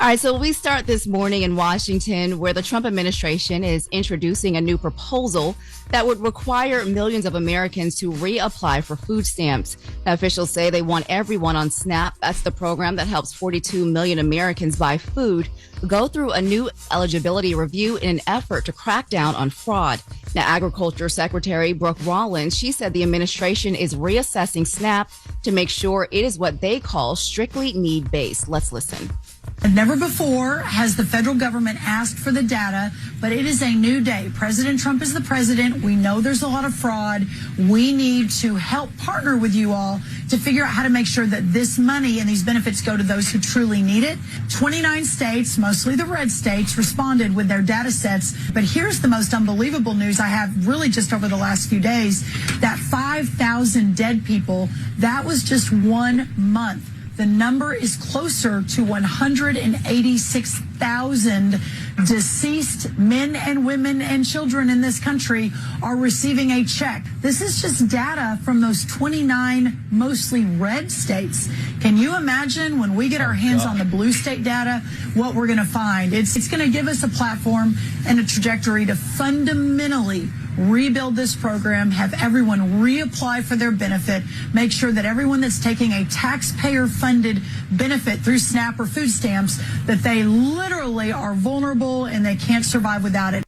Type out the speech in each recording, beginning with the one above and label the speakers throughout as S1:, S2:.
S1: All right, so we start this morning in Washington, where the Trump administration is introducing a new proposal that would require millions of Americans to reapply for food stamps. Now, officials say they want everyone on SNAP, that's the program that helps 42 million Americans buy food, go through a new eligibility review in an effort to crack down on fraud. Now, Agriculture Secretary Brooke Rollins, she said the administration is reassessing SNAP to make sure it is what they call strictly need-based. Let's listen.
S2: Never before has the federal government asked for the data, but it is a new day. President Trump is the president. We know there's a lot of fraud. We need to help partner with you all to figure out how to make sure that this money and these benefits go to those who truly need it. 29 states, mostly the red states, responded with their data sets. But here's the most unbelievable news I have really just over the last few days, that 5,000 dead people, that was just 1 month. The number is closer to 186,000 deceased men and women and children in this country are receiving a check. This is just data from those 29 mostly red states. Can you imagine when we get our hands on the blue state data, what we're going to find? It's going to give us a platform and a trajectory to fundamentally rebuild this program, have everyone reapply for their benefit, make sure that everyone that's taking a taxpayer-funded benefit through SNAP or food stamps, that they literally are vulnerable and they can't survive without it.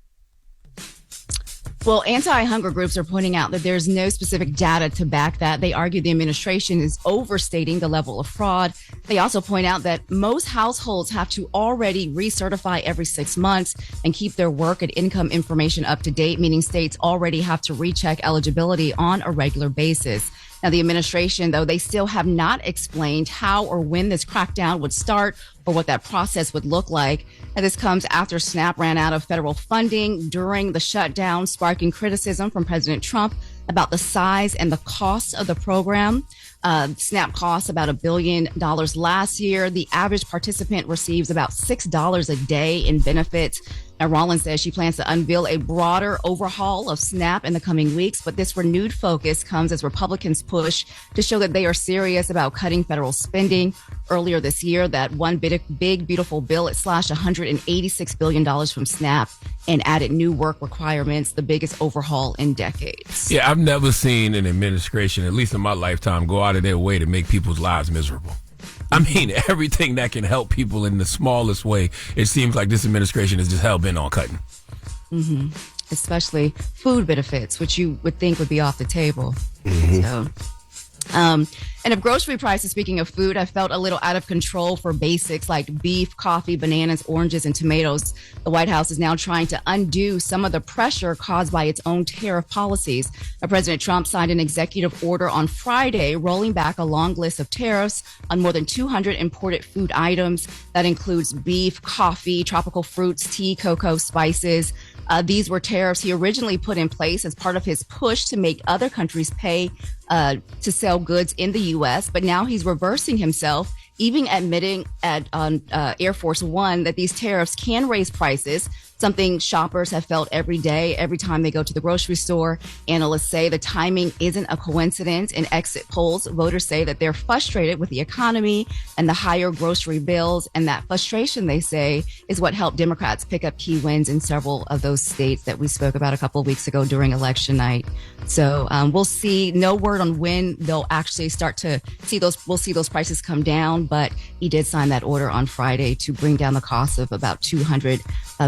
S1: Well, anti-hunger groups are pointing out that there's no specific data to back that. They argue the administration is overstating the level of fraud. They also point out that most households have to already recertify every 6 months and keep their work and income information up to date, meaning states already have to recheck eligibility on a regular basis. Now, the administration, though, they still have not explained how or when this crackdown would start or what that process would look like. And this comes after SNAP ran out of federal funding during the shutdown, sparking criticism from President Trump about the size and the cost of the program. SNAP costs about $1 billion last year. The average participant receives about $6 a day in benefits. Now, Rollins says she plans to unveil a broader overhaul of SNAP in the coming weeks, but this renewed focus comes as Republicans push to show that they are serious about cutting federal spending. Earlier this year, that one big, beautiful bill, it slashed $186 billion from SNAP and added new work requirements, the biggest overhaul in decades.
S3: Yeah, I've never seen an administration, at least in my lifetime, go out of their way to make people's lives miserable. I mean, everything that can help people in the smallest way, it seems like this administration is just hell-bent on cutting.
S1: Mm-hmm. Especially food benefits, which you would think would be off the table. Mm-hmm. So, and if grocery prices, speaking of food, have felt a little out of control for basics like beef, coffee, bananas, oranges, and tomatoes, the White House is now trying to undo some of the pressure caused by its own tariff policies. President Trump signed an executive order on Friday rolling back a long list of tariffs on more than 200 imported food items. That includes beef, coffee, tropical fruits, tea, cocoa, spices. These were tariffs he originally put in place as part of his push to make other countries pay to sell goods in the U.S., but now he's reversing himself, even admitting on Air Force One that these tariffs can raise prices, something shoppers have felt every day, every time they go to the grocery store. Analysts say the timing isn't a coincidence. In exit polls, voters say that they're frustrated with the economy and the higher grocery bills, and that frustration, they say, is what helped Democrats pick up key wins in several of those states that we spoke about a couple of weeks ago during election night. So we'll see. No word on when they'll actually start to see those. We'll see those prices come down, but he did sign that order on Friday to bring down the cost of about 200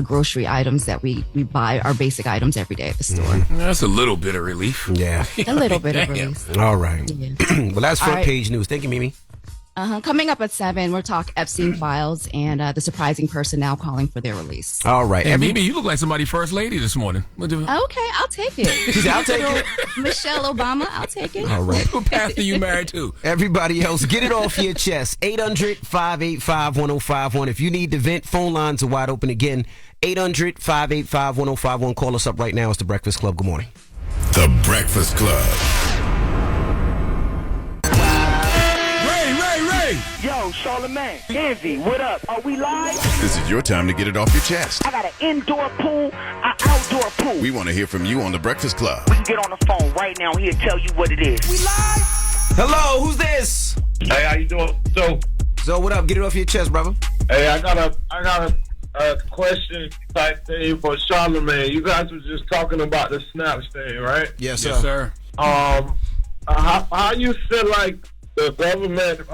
S1: grocery items that we buy, our basic items every day at the store.
S3: That's a little bit of relief.
S4: Yeah.
S1: A little bit of relief.
S4: All right.
S1: Yeah.
S4: Well, that's front page news. Thank you, Mimi.
S1: Coming up at 7, we'll talk Epstein files and the surprising person now calling for their release.
S4: All right.
S3: Hey, Mimi, you look like somebody first lady this morning.
S1: Okay, I'll take it.
S4: I'll take it.
S1: Michelle Obama, I'll take it.
S4: All right.
S3: Who pastor you married to?
S4: Everybody else, get it off your chest. 800-585-1051. If you need to vent, phone lines are wide open again. 800-585-1051. Call us up right now. It's The Breakfast Club. Good morning.
S5: The Breakfast Club.
S6: Yo, Charlamagne, Envy, what up? Are we live?
S5: This is your time to get it off your chest.
S6: I got an indoor pool, an outdoor pool.
S5: We want to hear from you on The Breakfast Club.
S6: We can get on the phone right now. He'll tell you what it is.
S4: We live? Hello, who's this?
S7: Hey, how you doing? So,
S4: So what up? Get it off your chest, brother.
S7: Hey, I got a question type thing for Charlamagne. You guys were just talking about the snaps thing, right?
S4: Yes, sir.
S3: Yes, sir.
S7: How you feel like the government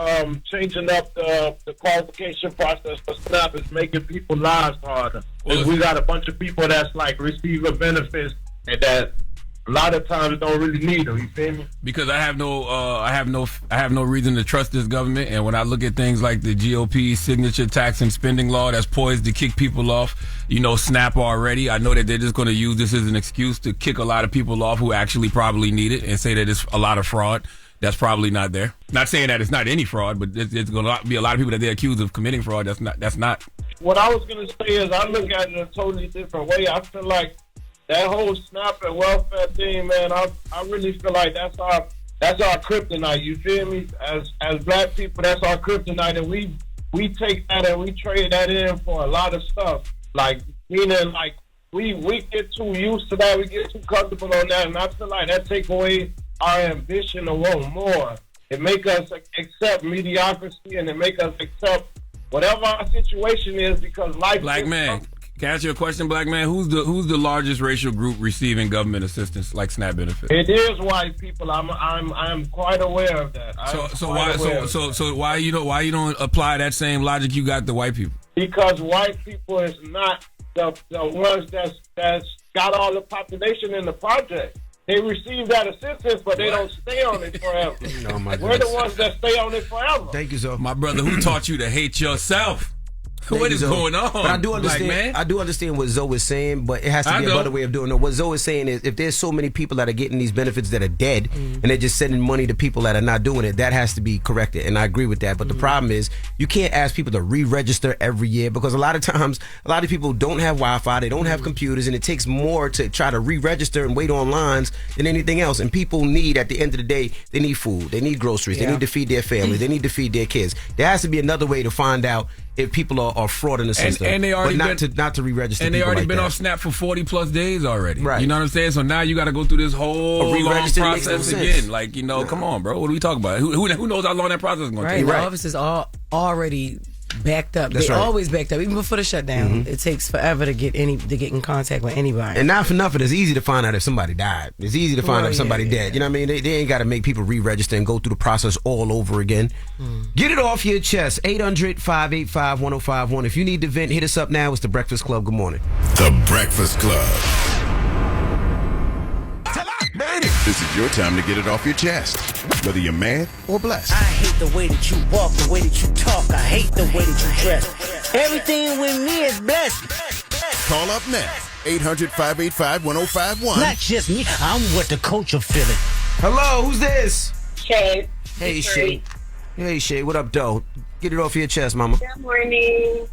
S7: changing up the qualification process for SNAP is making people's lives harder? Well, we got a bunch of people that's like receiving benefits and that a lot of times don't really need them. You feel me?
S3: Because I have no reason to trust this government, and when I look at things like the GOP signature tax and spending law that's poised to kick people off, SNAP already, I know that they're just going to use this as an excuse to kick a lot of people off who actually probably need it and say that it's a lot of fraud. That's probably not there. Not saying that it's not any fraud, but it's going to be a lot of people that they're accused of committing fraud. That's not.
S7: What I was going to say is I look at it in a totally different way. I feel like that whole SNAP and welfare thing, man, I really feel like that's our kryptonite. You feel me? As black people, that's our kryptonite, and we take that and we trade that in for a lot of stuff. Like meaning, like we get too used to that, we get too comfortable on that, and I feel like that take away our ambition to want more. It make us accept mediocrity, and it make us accept whatever our situation is because life.
S3: Black man. Can I ask you a question, black man? Who's the largest racial group receiving government assistance like SNAP benefits?
S7: It is white people. I'm quite aware of that.
S3: So why you don't apply that same logic you got to white people?
S7: Because white people is not the ones that's got all the population in the project. They receive that assistance, but they don't stay on it forever. We're the ones that stay on it forever.
S4: Thank you, sir.
S3: My brother, who taught you to hate yourself? What is going on?
S4: But I do understand. I do understand what Zoe is saying, but it has to be a better way of doing it. What Zoe is saying is, if there's so many people that are getting these benefits that are dead, and they're just sending money to people that are not doing it, that has to be corrected. And I agree with that. But the problem is, you can't ask people to re-register every year because a lot of times, a lot of people don't have Wi-Fi, they don't have computers, and it takes more to try to re-register and wait on lines than anything else. And people need, at the end of the day, they need food, they need groceries, they need to feed their family, they need to feed their kids. There has to be another way to find out if people are fraud in the system,
S3: and they already
S4: not to re-register.
S3: And they already
S4: like
S3: been
S4: that.
S3: Off SNAP for 40 plus days already.
S4: Right.
S3: You know what I'm saying? So now you got to go through this whole long process again. Like, come on, bro. What are we talking about? Who knows how long that process is going to take?
S8: Right. The office is already backed up. They're always backed up, even before the shutdown. It takes forever to get in contact with anybody.
S4: And not for nothing, it's easy to find out if somebody died. It's easy to find out if somebody dead. You know what I mean? They ain't got to make people re-register and go through the process all over again. Get it off your chest. 800-585-1051. If you need to vent, hit us up now. It's The Breakfast Club. Good morning.
S5: The Breakfast Club. This is your time to get it off your chest, whether you're mad or blessed.
S9: I hate the way that you walk, the way that you talk. I hate the way that you dress. Everything with me is blessed.
S5: Call up next. 800-585-1051.
S9: Not just me. I'm what the culture feeling.
S4: Hello, who's this?
S10: Shay.
S4: Hey, Shay. Hey, Shay. What up, though? Get it off your chest, mama.
S10: Good morning.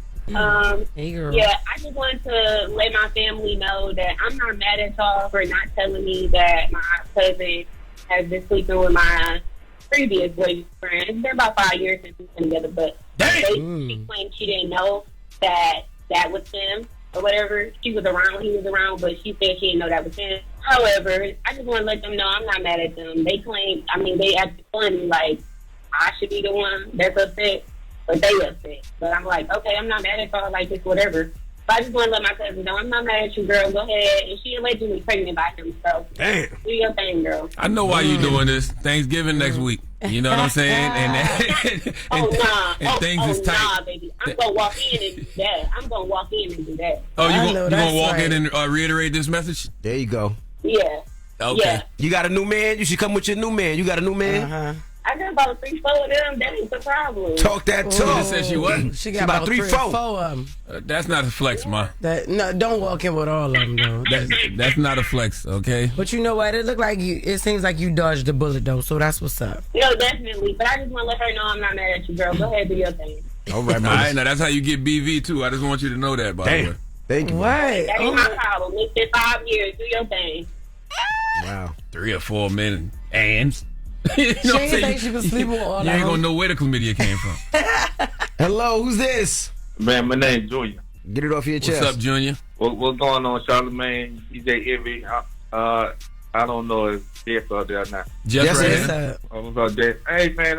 S8: Hey, girl.
S10: Yeah, I just wanted to let my family know that I'm not mad at y'all for not telling me that my cousin has been sleeping with my previous boyfriend. It's been about 5 years since we've been together, but she claimed she didn't know that was him or whatever. She was around, he was around, but she said she didn't know that was him. However, I just want to let them know I'm not mad at them. They claim, they acted funny, like I should be the one that's upset. But they upset. But I'm like, okay, I'm not mad at y'all, like this, whatever. But I just want to let my cousin know I'm not mad at you, girl. Go ahead. And she allegedly pregnant by him, so
S4: damn.
S10: Do your thing, girl.
S3: I know why you doing this. Thanksgiving next week. You know what I'm saying? And things is tight.
S10: Nah, baby. I'm gonna walk in and do that.
S3: Oh, you gonna walk in and reiterate this message?
S4: There you go.
S10: Yeah.
S3: Okay.
S10: Yeah.
S4: You got a new man? You should come with your new man. You got a new man?
S10: I got about 3-4 of them. That ain't the problem.
S4: Talk that talk.
S3: She said she what?
S8: She got about 3-4 of them.
S3: That's not a flex, ma.
S8: No, don't walk in with all of them, though.
S3: That's not a flex, okay?
S8: But you know what? It seems like you dodged the bullet, though, so that's what's up.
S10: No, definitely. But I just want to let her know I'm not mad at you, girl. Go ahead, do your thing.
S4: All right, man.
S3: All right, now that's how you get BV, too. I just want you to know that, by the way.
S4: Thank you.
S8: What?
S10: That ain't my problem. It's been 5 years. Do your thing.
S4: Wow.
S3: 3 or 4 men and... You know
S8: she ain't think she was sleeping with all
S3: You ain't gonna know where the chlamydia came from.
S4: Hello, who's this?
S7: Man, my name's Junior.
S4: Get it off your chest.
S3: What's up, Junior?
S7: What's going on, Charlamagne, DJ Envy? I don't know if Jess out there or not.
S3: Jess right
S8: here.
S7: What's up, Jess? Hey, man,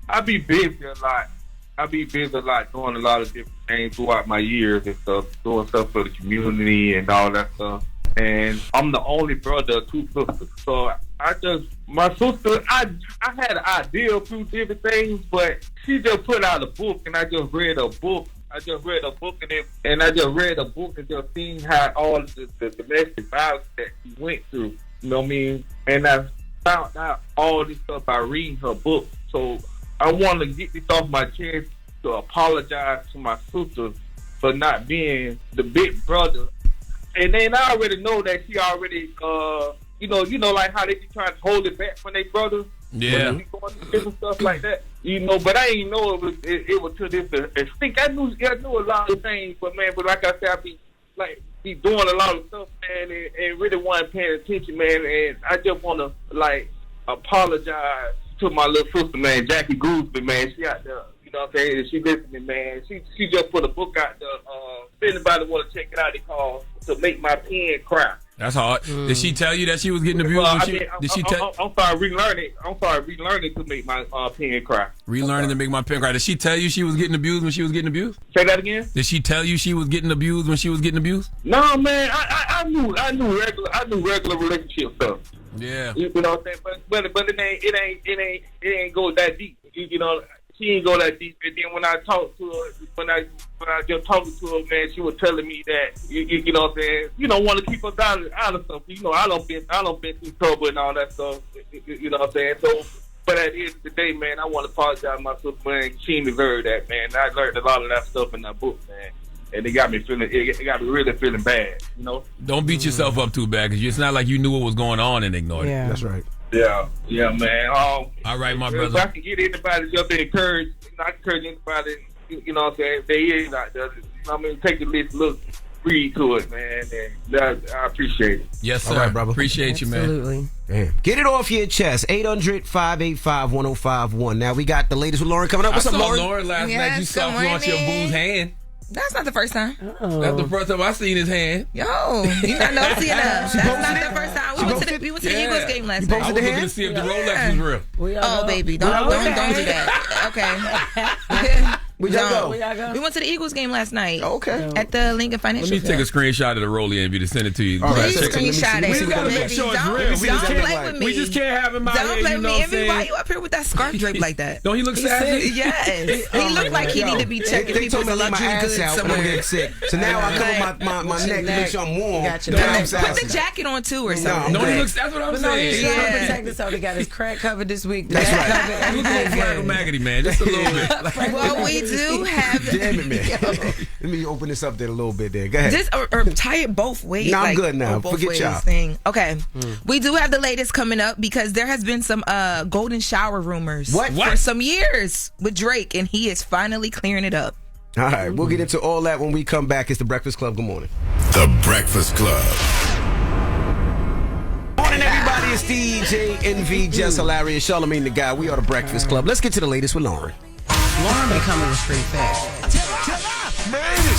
S7: I be busy a lot.
S11: I be busy a lot, doing a lot of different things throughout my years and stuff, doing stuff for the community and all that stuff. And I'm the only brother of 2 sisters. So my sister, I had an idea of a few different things, but she just put out a book, and I just read a book. And just seen how all the domestic violence that she went through. You know what I mean? And I found out all this stuff by reading her book. So I want to get this off my chest to apologize to my sister for not being the big brother. And then I already know that she already, like how they be trying to hold it back from their brothers.
S3: Yeah.
S11: When they going through different stuff like that. But I didn't know it was to this extent. I knew a lot of things, but like I said, I be doing a lot of stuff, man, and really wasn't paying attention, man. And I just want to apologize to my little sister, man, Jackie Groovesby, man. She out there, you know what I'm saying? She listening, man. She just put a book out there. If anybody want to check it out, it's called "To Make My Pen Cry."
S3: That's hard. Did she tell you that she was getting abused?
S11: I'm sorry, relearning to make my pen cry.
S3: Relearning to make my pen cry. Did she tell you she was getting abused when she was getting abused?
S11: Say that again?
S3: Did she tell you she was getting abused when she was getting abused?
S11: No, man. I knew regular relationship stuff.
S3: Yeah.
S11: You know what I'm saying? But it ain't go that deep. You know, she ain't go that deep. And then when I talked to her, when I just talking to her, man, she was telling me that you know what I'm saying, you don't want to keep us out of stuff. You know, I don't been through trouble and all that stuff. You know what I'm saying? So, but at the end of the day, man, I want to apologize to my sister, man. She deserved that, man. I learned a lot of that stuff in that book, man. And it got me really feeling bad, you know?
S3: Don't beat yourself up too bad, because it's not like you knew what was going on and ignored it.
S4: That's right.
S11: Yeah, man.
S3: All right, my brother.
S11: If I can get anybody just to encourage anybody, you know what I'm saying, if they is out there, take the list, look, read to it, man, and I appreciate it.
S3: Yes, sir.
S4: All right, brother.
S3: Appreciate you, man.
S8: Absolutely.
S4: Damn. Get it off your chest. 800-585-1051. Now, we got the latest with Loren coming up. What's up, Loren?
S3: Loren last night. You soft launched your boo's hand.
S12: That's not the first time.
S3: That's the first time I seen his hand.
S12: Yo, you not noticing enough. That's not the first time. We went to the Eagles game last night.
S3: I was looking to see if the Rolex was real.
S12: Oh, baby, don't do that. Okay.
S4: Where'd y'all
S12: go? We went to the Eagles game last night.
S4: Okay.
S12: At the Lincoln Financial.
S3: Let me take a screenshot of the Rolly and to send it to you.
S12: Please screenshot it.
S3: We gotta make sure it's real.
S12: Don't play with me.
S3: We just can't have him out here.
S12: Don't play with me.
S3: Envy,
S12: why you up here with that scarf draped like that?
S3: Don't he look sassy?
S12: Yes. He looked like he need to be checking people's luxury goods somewhere.
S4: So now I cover my neck to make sure I'm warm.
S12: Put the jacket on too or something.
S3: No, he looks. That's what I'm saying.
S8: He's trying to protect himself. He got his crack covered this week.
S4: That's right.
S3: He looks like Frank Maggity, man. Just a little bit.
S12: Well, we do have.
S4: Damn it, man. Let me open this up there a little bit there. Go ahead.
S12: Just or tie it both ways.
S4: No, I'm good now. Forget y'all.
S12: Thing. Okay. We do have the latest coming up because there has been some golden shower rumors for some years with Drake, and he is finally clearing it up.
S4: All right. We'll get into all that when we come back. It's The Breakfast Club. Good morning.
S5: The Breakfast Club.
S4: Morning, everybody. It's DJ NV, Jess Hilarious, Charlamagne the Guy. We are The Breakfast Club. Let's get to the latest with Loren.
S8: Loren been coming with straight facts.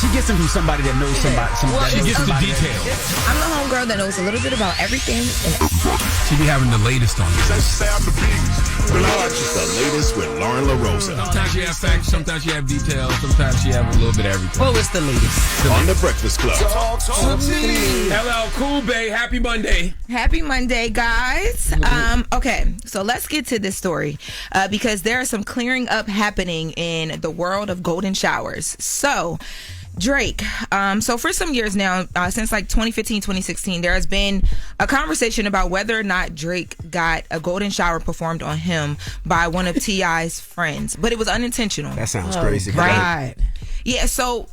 S13: She gets them from somebody that knows somebody.
S3: She gets the details.
S12: I'm the homegirl that knows a little bit about everything.
S3: She be having the latest on you.
S5: The latest with Loren LoRosa.
S3: Sometimes she have facts, sometimes she have details, sometimes she have a little bit of everything.
S8: Well, it's the latest.
S5: On The Breakfast Club.
S4: Talk to me.
S3: Hello, Cool Bay. Happy Monday.
S12: Happy Monday, guys. Okay, so let's get to this story because there is some clearing up happening in the world of golden showers. So, Drake. So for some years now, since like 2015, 2016, there has been a conversation about whether or not Drake got a golden shower performed on him by one of T.I.'s friends, but it was unintentional.
S4: That sounds crazy.
S12: Right? Yeah, so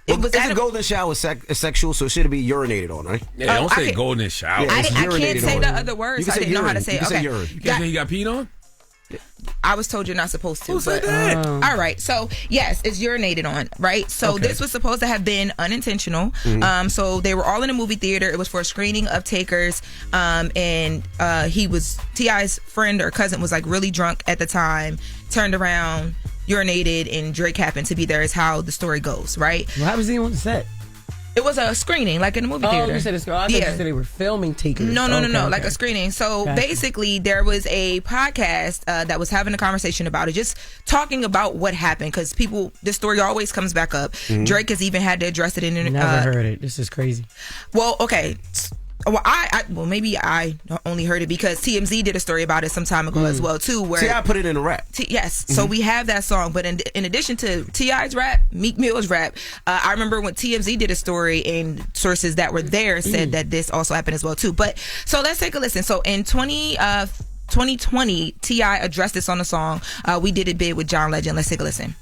S12: it was
S4: a golden shower sexual, so should it be urinated on, right?
S3: Yeah, don't say golden shower.
S12: I can't say the other words. I didn't know how to say it.
S4: Okay. Urine.
S3: You can't say he got peed on?
S12: I was told you're not supposed to.
S3: Who said that?
S12: All right. So, yes, it's urinated on, right? So, this was supposed to have been unintentional. So, they were all in a movie theater. It was for a screening of Takers. And T.I.'s friend or cousin was like really drunk at the time, turned around, urinated, and Drake happened to be there is how the story goes, right?
S8: Well, how was he on the set?
S12: It was a screening, like in a movie theater.
S8: Oh, you said a screening. I thought you said they were filming takers.
S12: No, like a screening. So basically, there was a podcast that was having a conversation about it, just talking about what happened, because this story always comes back up. Mm-hmm. Drake has even had to address it in an
S8: Never heard it. This is crazy.
S12: Well, okay. Well, maybe I only heard it because TMZ did a story about it some time ago as well too. Where
S4: T.I. put it in a rap.
S12: Yes, so we have that song. But in addition to T.I.'s rap, Meek Mill's rap, I remember when TMZ did a story and sources that were there said that this also happened as well too. But so let's take a listen. So in 2020, T.I. addressed this on the song We Did It Big with John Legend. Let's take a listen.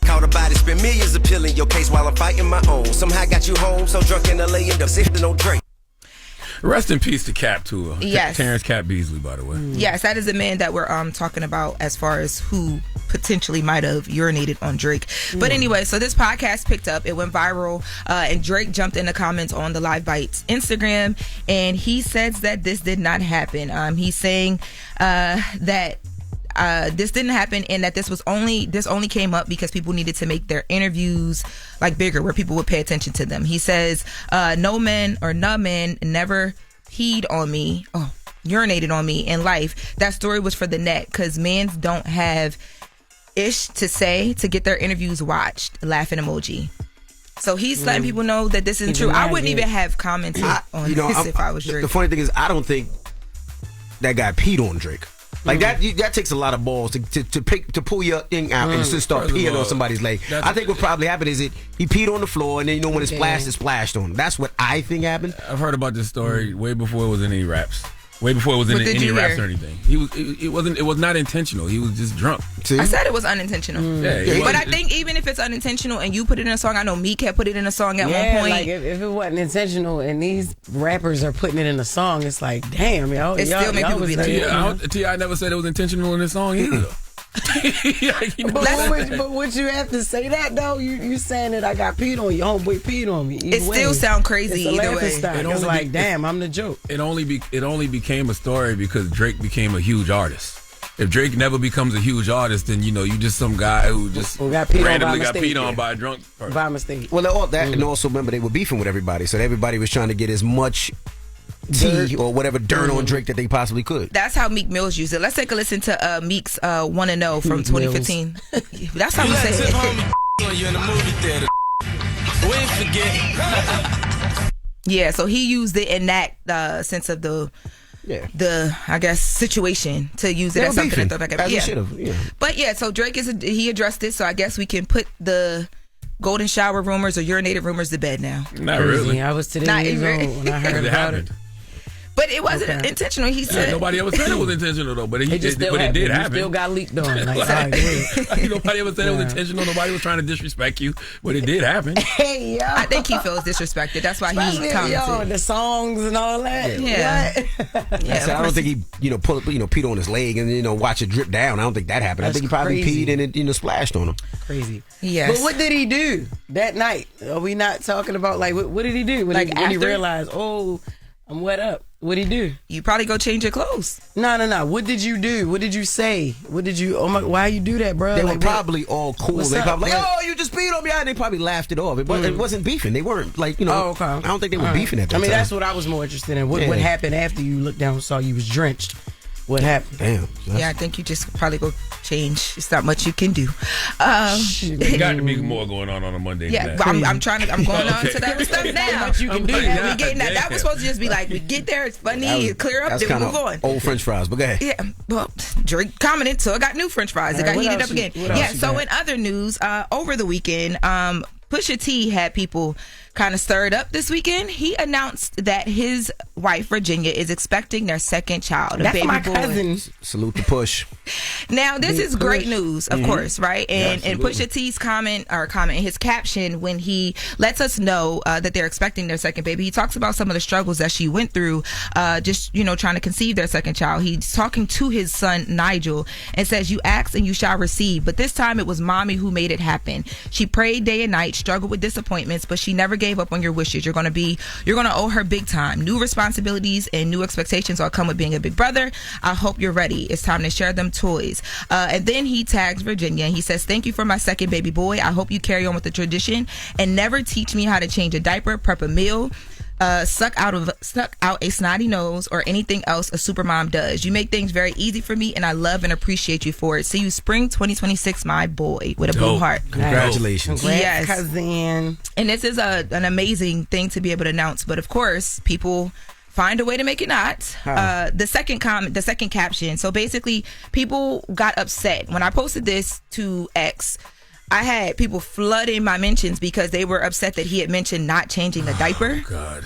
S14: Caught a body, spend millions appealing your case while I'm fighting my own. Somehow got you home, so drunk in LA, end up sifting no drink.
S3: Rest in peace to Cap, too.
S12: Yes.
S3: Terrence Cap Beasley, by the way.
S12: Yes, that is the man that we're talking about as far as who potentially might have urinated on Drake. But anyway, so this podcast picked up. It went viral. And Drake jumped in the comments on the Live Bites Instagram. And he says that this did not happen. He's saying that this didn't happen, and that this only came up because people needed to make their interviews like bigger, where people would pay attention to them. He says, no man never peed on me, urinated on me in life. That story was for the net, because mans don't have ish to say to get their interviews watched. Laughing emoji. So he's letting people know that this isn't true. I wouldn't even have commented on this if I was Drake.
S4: The funny thing is, I don't think that guy peed on Drake. Like that takes a lot of balls to pull your thing out and to start peeing on somebody's leg. I think what probably happened is he peed on the floor, and then when it splashed, it splashed on him. That's what I think happened.
S3: I've heard about this story way before it was in any raps. Way before it was in any raps or anything. It was not intentional. He was just drunk.
S12: See? I said it was unintentional.
S3: Yeah,
S12: but I think even if it's unintentional and you put it in a song, I know Meek had put it in a song at one point.
S8: Like if it wasn't intentional and these rappers are putting it in a song, it's like, damn, y'all.
S12: It still make people be like,
S3: T.I. never said it was intentional in this song either.
S8: But would you have to say that though? You saying that I got peed on you, homeboy peed on me.
S12: It still sound crazy either way.
S8: It's like, damn, I'm the joke.
S3: It only became a story because Drake became a huge artist. If Drake never becomes a huge artist, then you just some guy who just randomly got peed on by a drunk person.
S8: By mistake.
S4: Well, all that, and also remember they were beefing with everybody, so everybody was trying to get as much tea or whatever dirt on Drake that they possibly could.
S12: That's how Meek Mill's used it. Let's take a listen to Meek's Wanna Know from 2015. That's how we say it.
S14: You in the movie theater. We ain't forget.
S12: Yeah, so he used it in that sense of the I guess situation to use it as something to throw back at. But so Drake he addressed it, so I guess we can put the golden shower rumors or urinated rumors to bed now.
S3: Not really.
S8: I was today when I heard about it.
S12: But it wasn't intentional. He said
S3: nobody ever said it was intentional though. But it did happen.
S8: It still got leaked on. Like,
S3: nobody ever said it was intentional. Nobody was trying to disrespect you, but it did happen.
S8: Hey yo,
S12: I think he feels disrespected. That's why he commented.
S8: The songs and all that.
S12: Yeah.
S4: So I don't think he peed on his leg and watch it drip down. I don't think that happened. I think he probably peed and it splashed on him.
S8: Crazy.
S12: Yes.
S8: But what did he do that night? Are we not talking about like what did he do when he realized I'm wet up? What'd he do?
S12: You probably go change your clothes.
S8: No. What did you do? What did you say? What did you? Why you do that, bro?
S4: They were probably all cool. They probably you just peed on me. They probably laughed it off. It wasn't beefing. They weren't like
S8: okay.
S4: I don't think they were beefing at that time.
S8: That's what I was more interested in. What happened after you looked down and saw you was drenched? What happened?
S4: Damn.
S12: Yeah, I think you just probably go change. It's not much you can do.
S3: There got to be more going on a Monday.
S12: Yeah, but I'm going on to that stuff now.
S8: Much you can do.
S12: We getting that. That was supposed to just be like, we get there, it's funny, clear up, then we move on.
S4: Old French fries, but go ahead.
S12: Yeah, well, Drake commented, so I got new French fries. It got heated up again. Yeah, so in other news, over the weekend, Pusha T had people kind of stirred up this weekend. He announced that his wife Virginia is expecting their second child, a baby boy.
S8: Cousin.
S4: Salute to Push.
S12: Now this is great news, of course, right? And Pusha T's comment, his caption when he lets us know that they're expecting their second baby. He talks about some of the struggles that she went through, just trying to conceive their second child. He's talking to his son Nigel and says, "You ask and you shall receive." But this time it was mommy who made it happen. She prayed day and night, struggled with disappointments, but she never gave gave up on your wishes. You're going to owe her big time. New responsibilities and new expectations all come with being a big brother. I hope you're ready. It's time to share them toys. And then he tags Virginia. He says, thank you for my second baby boy. I hope you carry on with the tradition and never teach me how to change a diaper, prep a meal, suck out a snotty nose, or anything else a supermom does. You make things very easy for me, and I love and appreciate you for it. See you spring 2026, my boy, with a blue heart.
S4: Congratulations.
S8: Congrats, cousin.
S12: And this is an amazing thing to be able to announce, but of course, people find a way to make it not. The second caption. So basically, people got upset when I posted this to X. I had people flooding my mentions because they were upset that he had mentioned not changing a diaper.
S3: Oh, God.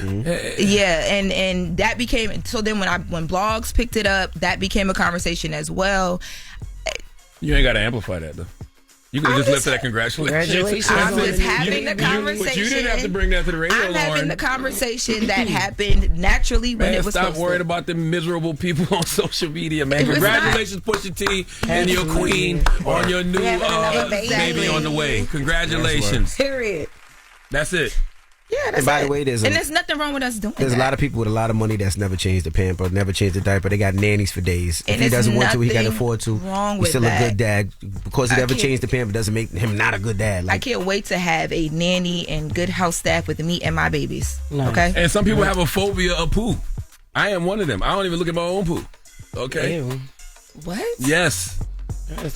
S12: Yeah, and that became, so then when blogs picked it up, that became a conversation as well.
S3: You ain't got to amplify that, though. You could just lift that congratulations.
S12: I'm just having the conversation.
S3: But you didn't have to bring that to the radio,
S12: I'm having
S3: Lauren.
S12: the conversation that happened naturally when it was
S3: stop
S12: posted.
S3: worried about the miserable people on social media, man. Congratulations, Pusha T and your queen on your new baby on the way. Congratulations.
S8: Period.
S3: That's it.
S12: Yeah, that's
S4: And by
S12: it.
S4: the way, there's
S12: nothing wrong with us doing
S4: There's
S12: that.
S4: a lot of people with a lot of money that's never changed the pamper, never changed the diaper. They got nannies for days. If
S12: And
S4: he doesn't want to, he can
S12: nothing
S4: afford to.
S12: wrong
S4: He's
S12: with
S4: still
S12: that.
S4: a good dad. Because he
S12: I
S4: never
S12: can't-
S4: changed the pamper doesn't make him not a good dad.
S12: I can't wait to have a nanny and good house staff with me and my babies. Okay?
S3: And some people have a phobia of poo. I am one of them. I don't even look at my own poo. Okay?
S8: Ew.
S12: What?
S3: Yes.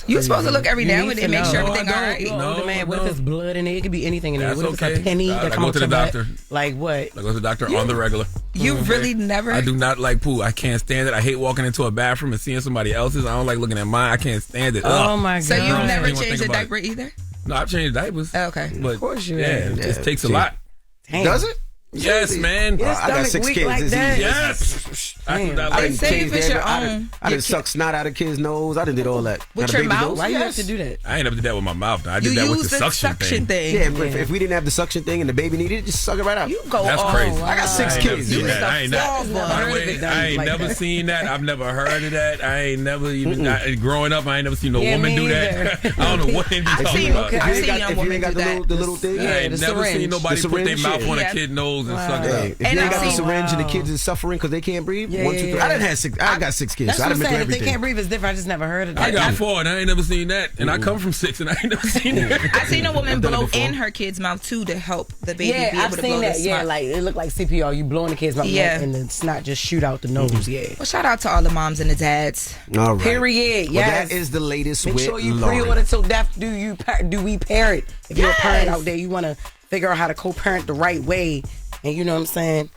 S12: You supposed to look every now and then, make sure everything all right.
S8: You're an older man. What if it's blood in there? It could be anything in there.
S3: That's
S8: What if
S3: okay.
S8: it's a penny
S3: I
S8: that
S3: go
S8: comes
S3: to the doctor.
S8: Like what?
S3: I go to the doctor on the regular.
S12: You really never?
S3: I do not like poo. I can't stand it. I hate walking into a bathroom and seeing somebody else's. I don't like looking at mine. I can't stand it.
S8: Oh, my God.
S12: So you've
S3: I
S12: never
S3: don't even
S12: changed a
S3: think about
S12: diaper either?
S3: No, I've changed diapers.
S12: Okay.
S3: But
S8: Of course you
S3: yeah,
S8: have.
S3: it just takes a
S4: See.
S3: lot.
S8: Damn.
S4: Does it?
S3: Yes, man.
S8: Your
S4: I got
S8: stomach
S4: 6
S8: weak
S4: kids.
S8: like
S4: It's
S8: that?
S4: easy.
S3: Yes. I do not
S4: I
S3: like
S4: didn't
S12: say
S4: change
S12: if it's
S4: that.
S12: your
S4: I
S12: own.
S4: done suck snot out of kids' nose. I done did all that.
S12: With
S4: Got a
S12: your
S4: baby
S12: mouth?
S4: nose?
S8: Why you have
S4: Yes.
S8: to do that?
S3: I ain't never did that with my mouth. I
S12: You
S3: did that with
S12: use
S3: the suction thing.
S4: Yeah, but if we didn't have the suction thing and the baby needed it, just suck it right out.
S12: You go
S3: That's
S12: all
S3: crazy.
S4: I got 6
S3: I ain't
S4: kids.
S3: never seen
S4: Yeah.
S3: that. I ain't
S8: By the way,
S3: I ain't
S8: like
S3: never
S8: that.
S3: seen that. I've never heard of that. I ain't never even growing up. I ain't never seen no
S8: Yeah,
S3: woman
S8: me
S3: do that. I don't know what they be talking
S12: seen-
S3: about.
S12: okay, I've seen young
S4: If you
S12: women
S4: ain't got
S12: do that.
S4: the little thing,
S3: I ain't
S8: the
S3: never
S8: syringe.
S3: seen nobody
S4: The
S3: put their
S4: syringe,
S3: mouth on
S12: yeah.
S3: a kid's nose and suck it
S4: Hey,
S3: up.
S4: if you
S12: And
S4: ain't
S12: I've
S4: got the
S12: seen-
S4: syringe and the kids is suffering because they can't breathe,
S8: Yeah,
S4: 1, 2, 3.
S8: yeah,
S4: I done
S8: yeah.
S4: had 6. I got 6 kids.
S8: That's
S4: So I
S8: what I'm
S4: done been
S8: saying.
S4: through
S8: If they
S4: everything.
S8: can't breathe, it's different. I just never heard of
S3: I
S8: that.
S3: got 4 and I ain't never seen that. And I come from 6 and I ain't never seen that.
S12: I seen a woman
S4: done it
S12: blow
S4: before.
S12: in her kid's mouth too to help the baby be
S8: Yeah,
S12: able
S8: I've
S12: to
S8: seen
S12: blow
S8: that.
S12: the
S8: Yeah,
S12: snot.
S8: like it looked like CPR. You blowing the kid's mouth
S12: Yeah.
S8: and the snot just shoot out the nose. Yeah.
S12: Well, shout out to all the moms and the dads.
S4: All right.
S8: Period.
S4: Well,
S8: Yes.
S4: that is the latest
S8: Make
S4: with
S8: sure you
S4: Lauren.
S8: pre-order till death. Do we parent? If you're a parent
S12: Yes.
S8: out there, you want to figure out how to co-parent the right way, and you know what I'm saying.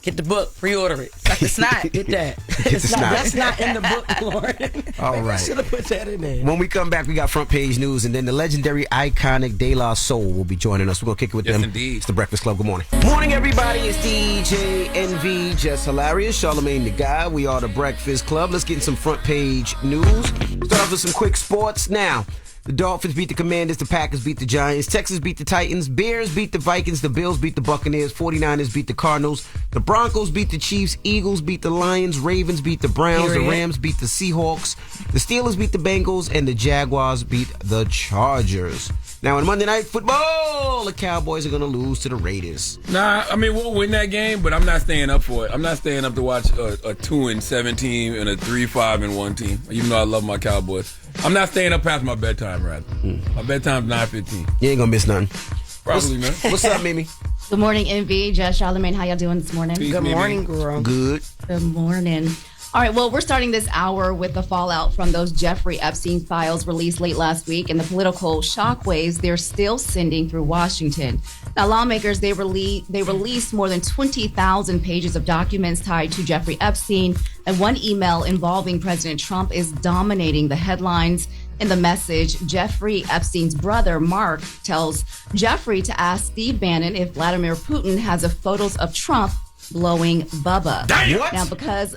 S8: Get the book, pre-order it.
S12: Suck the snot.
S8: Get that.
S4: Get the snot.
S8: That's not in the book, Lauren.
S4: All right.
S8: Should have put that in there.
S4: When we come back, we got front page news, and then the legendary, iconic De La Soul will be joining us. We're going to kick it with
S3: Yes,
S4: them.
S3: indeed.
S4: It's the Breakfast Club. Good morning. Morning, everybody. It's DJ NV, Jess Hilarious, Charlamagne the Guy. We are the Breakfast Club. Let's get in some front page news. Start off with some quick sports. Now, the Dolphins beat the Commanders, the Packers beat the Giants, Texas beat the Titans, Bears beat the Vikings, the Bills beat the Buccaneers, 49ers beat the Cardinals, the Broncos beat the Chiefs, Eagles beat the Lions, Ravens beat the Browns,
S8: Period.
S4: the Rams beat the Seahawks, the Steelers beat the Bengals, and the Jaguars beat the Chargers. Now, in Monday Night Football, the Cowboys are going to lose to the Raiders.
S3: Nah, I mean, we'll win that game, but I'm not staying up for it. I'm not staying up to watch a 2-7 team and a 3-5-1 team, even though I love my Cowboys. I'm not staying up past my bedtime, rather. My bedtime's 9:15.
S4: You ain't going to miss nothing.
S3: Probably, man.
S4: What's up, Mimi?
S1: Good morning, Envy, Jess, Charlamagne. How y'all doing this morning?
S3: Peace,
S8: Good
S3: Mimi.
S8: morning, girl.
S4: Good.
S1: Good morning. All right, well, we're starting this hour with the fallout from those Jeffrey Epstein files released late last week and the political shockwaves they're still sending through Washington. Now, lawmakers, they released more than 20,000 pages of documents tied to Jeffrey Epstein, and one email involving President Trump is dominating the headlines. In the message, Jeffrey Epstein's brother, Mark, tells Jeffrey to ask Steve Bannon if Vladimir Putin has photos of Trump blowing Bubba.
S4: What?
S1: Now, because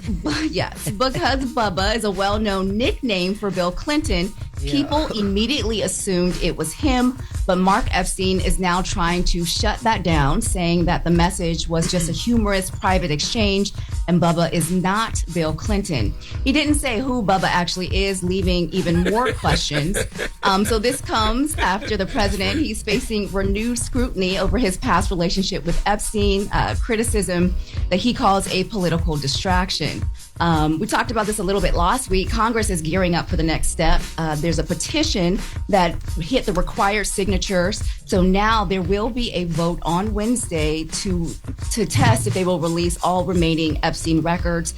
S1: Bubba is a well-known nickname for Bill Clinton, people immediately assumed it was him, but Mark Epstein is now trying to shut that down, saying that the message was just a humorous private exchange and Bubba is not Bill Clinton. He didn't say who Bubba actually is, leaving even more questions. So this comes after the president, he's facing renewed scrutiny over his past relationship with Epstein, criticism that he calls a political distraction. We talked about this a little bit last week. Congress is gearing up for the next step. There's a petition that hit the required signatures. So now there will be a vote on Wednesday to test if they will release all remaining Epstein records.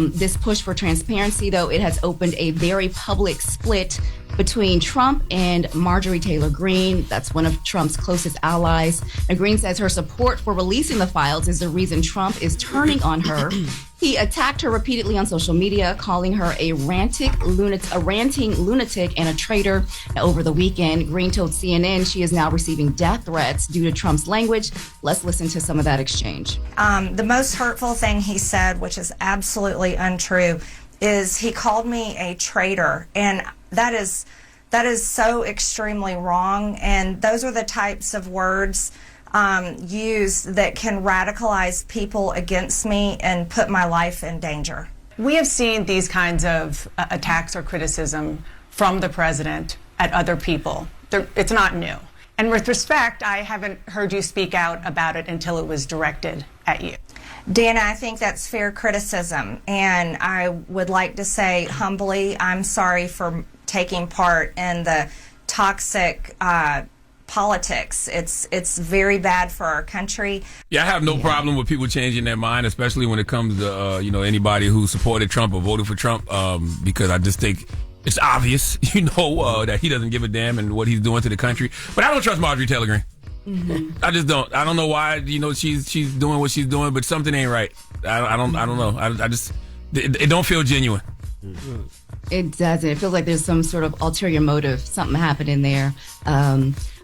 S1: This push for transparency, though, it has opened a very public split between Trump and Marjorie Taylor Greene. That's one of Trump's closest allies. And Greene says her support for releasing the files is the reason Trump is turning on her. He attacked her repeatedly on social media, calling her a ranting lunatic and a traitor. Over the weekend, Greene told CNN she is now receiving death threats due to Trump's language. Let's listen to some of that exchange.
S15: The most hurtful thing he said, which is absolutely untrue, is he called me a traitor, and that is so extremely wrong. And those are the types of words used that can radicalize people against me and put my life in danger.
S16: We have seen these kinds of attacks or criticism from the president at other people. It's not new. And with respect, I haven't heard you speak out about it until it was directed at you.
S15: Dana, I think that's fair criticism, and I would like to say humbly, I'm sorry for taking part in the toxic politics. It's very bad for our country.
S3: Yeah, I have no problem with people changing their mind, especially when it comes to anybody who supported Trump or voted for Trump, because I just think it's obvious, that he doesn't give a damn and what he's doing to the country. But I don't trust Marjorie Taylor Greene. Mm-hmm. I just don't. I don't know why. She's doing what she's doing, but something ain't right. I don't know. I just it don't feel genuine.
S1: Mm-hmm. It doesn't. It feels like there's some sort of ulterior motive, something happening there.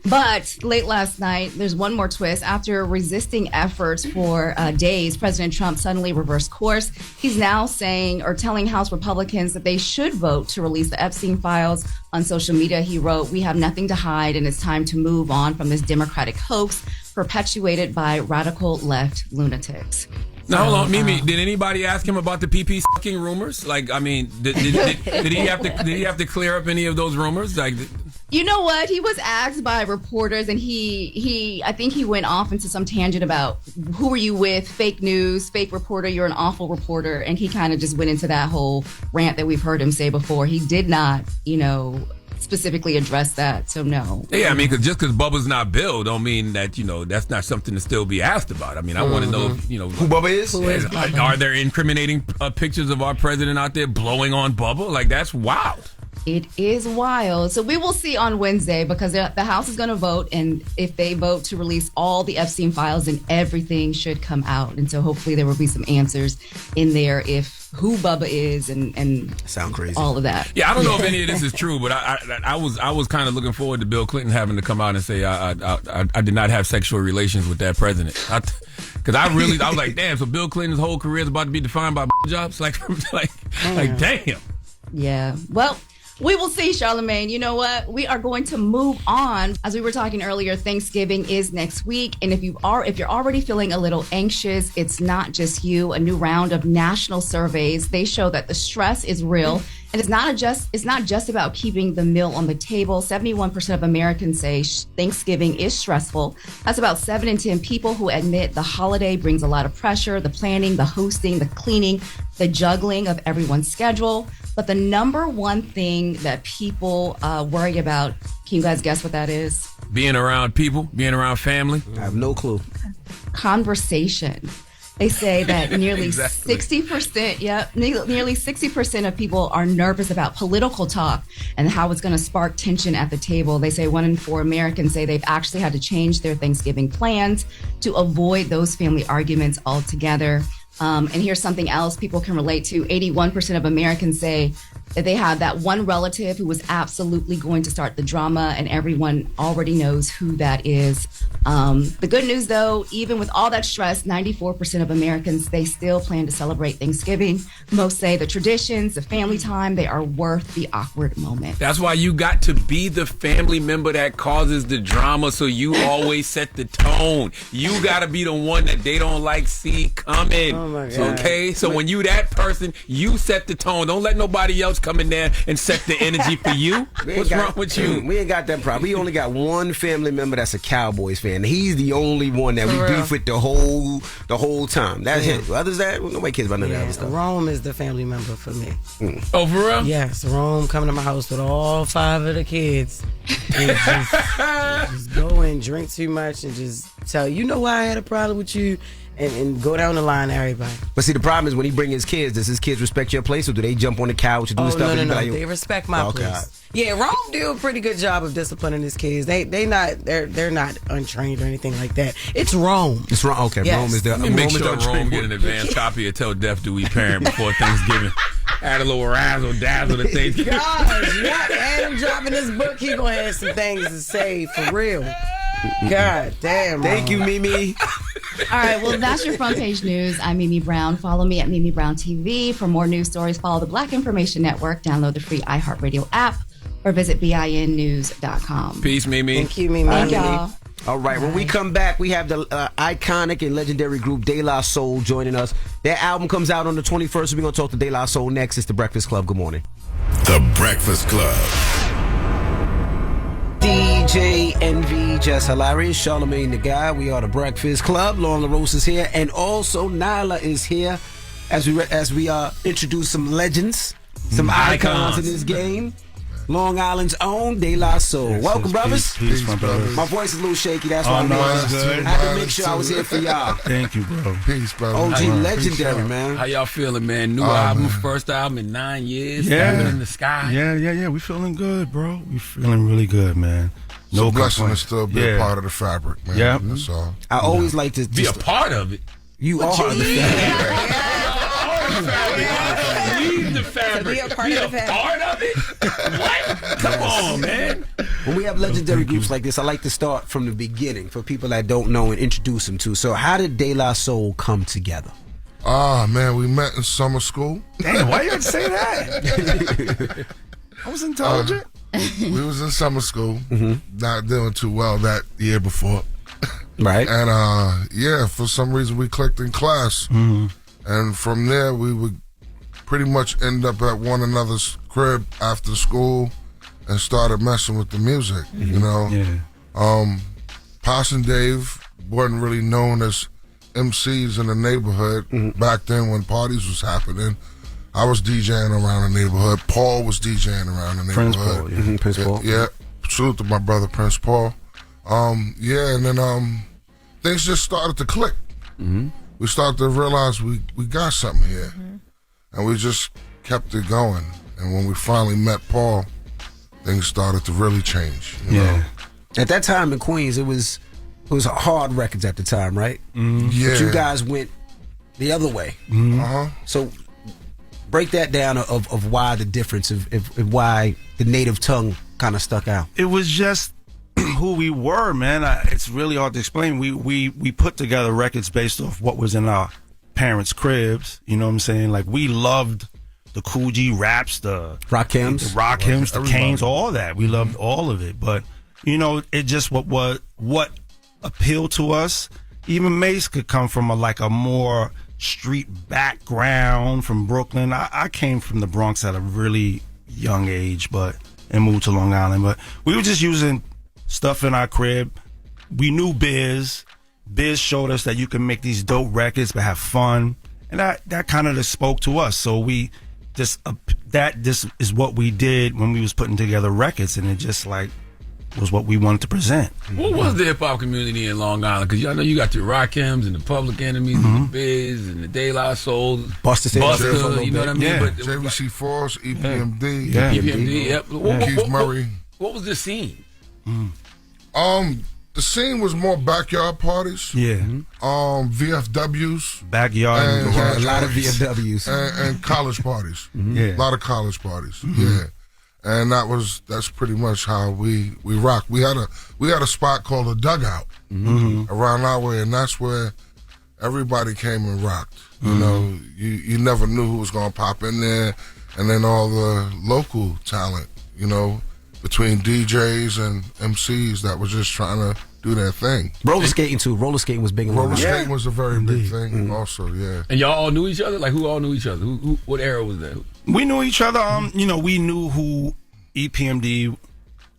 S1: But late last night, there's one more twist. After resisting efforts for days, President Trump suddenly reversed course. He's now saying or telling House Republicans that they should vote to release the Epstein files. On social media, he wrote, "We have nothing to hide, and it's time to move on from this Democratic hoax perpetuated by radical left lunatics."
S3: Now, hold on, Mimi. Did anybody ask him about the PP sucking rumors? Like, I mean, did he have to clear up any of those rumors? Like,
S1: you know what? He was asked by reporters, and I think he went off into some tangent about who were you with? Fake news, fake reporter. You're an awful reporter, and he kind of just went into that whole rant that we've heard him say before. He did not, specifically address that. So no.
S3: Yeah, I mean, just because Bubba's not Bill, don't mean that that's not something to still be asked about. I mean, I want to know,
S4: who Bubba is.
S3: Are there incriminating pictures of our president out there blowing on Bubba? Like, that's wild.
S1: It is wild. So we will see on Wednesday, because the House is going to vote, and if they vote to release all the Epstein files, then everything should come out. And so hopefully there will be some answers in there if who Bubba is and
S4: sound crazy,
S1: all of that.
S3: Yeah, I don't know if any of this is true, but I was kind of looking forward to Bill Clinton having to come out and say I did not have sexual relations with that president. Because I was like, damn. So Bill Clinton's whole career is about to be defined by jobs, like damn.
S1: Yeah. Well, we will see, Charlamagne. You know what? We are going to move on. As we were talking earlier, Thanksgiving is next week. And if you're already feeling a little anxious, it's not just you. A new round of national surveys, they show that the stress is real. And it's not just about keeping the meal on the table. 71% of Americans say Thanksgiving is stressful. That's about 7 in 10 people who admit the holiday brings a lot of pressure, the planning, the hosting, the cleaning, the juggling of everyone's schedule. But the number one thing that people worry about, can you guys guess what that is?
S3: Being around people, being around family.
S4: I have no clue.
S1: Conversation. They say that nearly 60%, nearly 60% of people are nervous about political talk and how it's going to spark tension at the table. They say 1 in 4 Americans say they've actually had to change their Thanksgiving plans to avoid those family arguments altogether. And here's something else people can relate to. 81% of Americans say that they have that one relative who was absolutely going to start the drama, and everyone already knows who that is. The good news, though, even with all that stress, 94% of Americans, they still plan to celebrate Thanksgiving. Most say the traditions, the family time, they are worth the awkward moment.
S3: That's why you got to be the family member that causes the drama, so you always set the tone. You got to be the one that they don't see coming.
S8: Oh my God.
S3: Okay, so when you that person, you set the tone. Don't let nobody else come in there and set the energy for you. What's wrong with you?
S4: We ain't got that problem. We only got one family member that's a Cowboys fan. He's the only one that we beef with the whole time. That's him. Others that nobody cares about none of that other stuff.
S8: Rome is the family member for me.
S3: Oh, for real?
S8: Yes, Rome coming to my house with all 5 of the kids. And just go and drink too much and just tell you know why I had a problem with you. And go down the line, everybody.
S4: But see, the problem is when he bring his kids, does his kids respect your place, or do they jump on the couch and do stuff?
S8: No.
S4: Like,
S8: They respect my place. Yeah, Rome do a pretty good job of disciplining his kids. They're not untrained or anything like that. It's Rome.
S4: It's Rome. Okay,
S8: yes.
S4: Rome is there.
S3: Make sure Rome get an advance copy of Tell Deaf Do We Parent before Thanksgiving. Add a little razzle dazzle to Thanksgiving.
S8: Gosh, and him dropping this book, he gonna have some things to say for real. God damn.
S4: Thank you, Mimi.
S1: All right, well, that's your front page news. I'm Mimi Brown. Follow me at Mimi Brown TV. For more news stories, follow the Black Information Network. Download the free iHeartRadio app or visit BINnews.com.
S3: Peace, Mimi.
S8: Thank you, Mimi.
S1: Thank y'all.
S4: All right, when we come back, we have the iconic and legendary group De La Soul joining us. Their album comes out on the 21st, so we're going to talk to De La Soul next. It's The Breakfast Club. Good morning.
S5: The Breakfast Club.
S4: DJ Envy, Jess Hilarious, Charlamagne the Guy. We are The Breakfast Club. Loren LoRosa is here, and also Nyla is here as we introduce some legends, some icons in this game. Long Island's own De La Soul.
S17: Yes,
S4: welcome, brothers.
S17: Peace, my brothers.
S4: My voice is a little shaky. That's why
S17: good.
S4: I had to make sure I was here for y'all.
S17: Thank you, bro.
S5: Peace, brother.
S4: OG legendary, man.
S3: How y'all feeling, man? New album, first album in 9 years.
S17: Yeah.
S3: In the sky.
S17: Yeah. We feeling good, bro. We feeling really good, man.
S5: No blessing to still be a part of the fabric, man.
S17: Yeah.
S5: That's all.
S4: I always like to
S3: be a part of it.
S4: You are the fabric.
S3: Leave the fabric.
S12: Be a part of the fabric.
S3: Part of it? What? Come on, man.
S4: When we have legendary groups like this, I like to start from the beginning for people that don't know and introduce them to. So how did De La Soul come together?
S5: Man, we met in summer school.
S17: Damn, why you had to say that? I was intelligent.
S5: We was in summer school, not doing too well that year before.
S4: Right.
S5: And, for some reason we clicked in class. Mm-hmm. And from there, we would pretty much end up at one another's crib after school and started messing with the music, you know.
S17: Yeah.
S5: Poss and Dave wasn't really known as MCs in the neighborhood back then when parties was happening. I was DJing around the neighborhood. Paul was DJing around the neighborhood.
S17: Prince Paul, yeah.
S4: Prince Paul.
S5: Yeah. Salute to my brother, Prince Paul. And then things just started to click. Mm-hmm. We started to realize we got something here. Mm-hmm. And we just kept it going. And when we finally met Paul, things started to really change. You know?
S4: At that time in Queens, it was hard records at the time, right?
S5: Mm-hmm. Yeah.
S4: But you guys went the other way.
S5: Mm-hmm.
S4: So break that down of why the difference, of why the native tongue kind of stuck out.
S17: It was just who we were, man. It's really hard to explain. We put together records based off what was in our parents' cribs. You know what I'm saying? Like, we loved the Cool G raps, the Rakims, the Canes, all that. We loved all of it. But, you know, it just what appealed to us. Even Mace could come from a more street background from Brooklyn. I came from the Bronx at a really young age, and moved to Long Island. But we were just using stuff in our crib. We knew Biz. Biz showed us that you can make these dope records but have fun, and that kind of just spoke to us. So we just this is what we did when we was putting together records, and it just was what we wanted to present.
S3: What was the hip hop community in Long Island? Because y'all know you got the Rakims and the Public Enemies and the Biz and the De La Soul,
S4: Busta,
S3: you know what I mean?
S5: Yeah. JVC Force, EPMD,
S3: EPMD,
S5: Keith Murray.
S3: What was the scene?
S5: The scene was more backyard parties.
S17: Yeah.
S5: VFWs.
S17: Backyard.
S4: A lot of VFWs.
S5: And college parties.
S17: Yeah.
S5: A lot of college parties. Yeah. And that's pretty much how we rock. We had a spot called the Dugout around our way, and that's where everybody came and rocked. You know, you never knew who was gonna pop in there, and then all the local talent, you know, between DJs and MCs that was just trying to do their thing.
S4: Roller skating too. Roller skating was big.
S5: Roller skating was a very big thing also, yeah.
S3: And y'all all knew each other? Like, who all knew each other? Who what era was that?
S17: We knew each other. We knew who EPMD.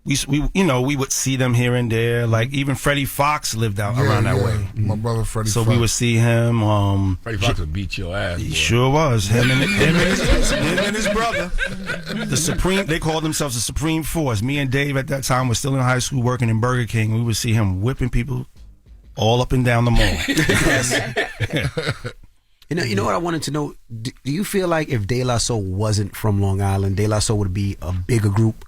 S17: We would see them here and there. Like even Freddie Fox lived out around that way.
S5: My brother Freddie Fox.
S17: So we would see him.
S3: Freddie Fox would beat your ass.
S17: He sure was. Him and his brother. The Supreme. They called themselves the Supreme Force. Me and Dave at that time was still in high school working in Burger King. We would see him whipping people all up and down the mall.
S13: You know what I wanted to know? Do you feel like if De La Soul wasn't from Long Island, De La Soul would be a bigger group?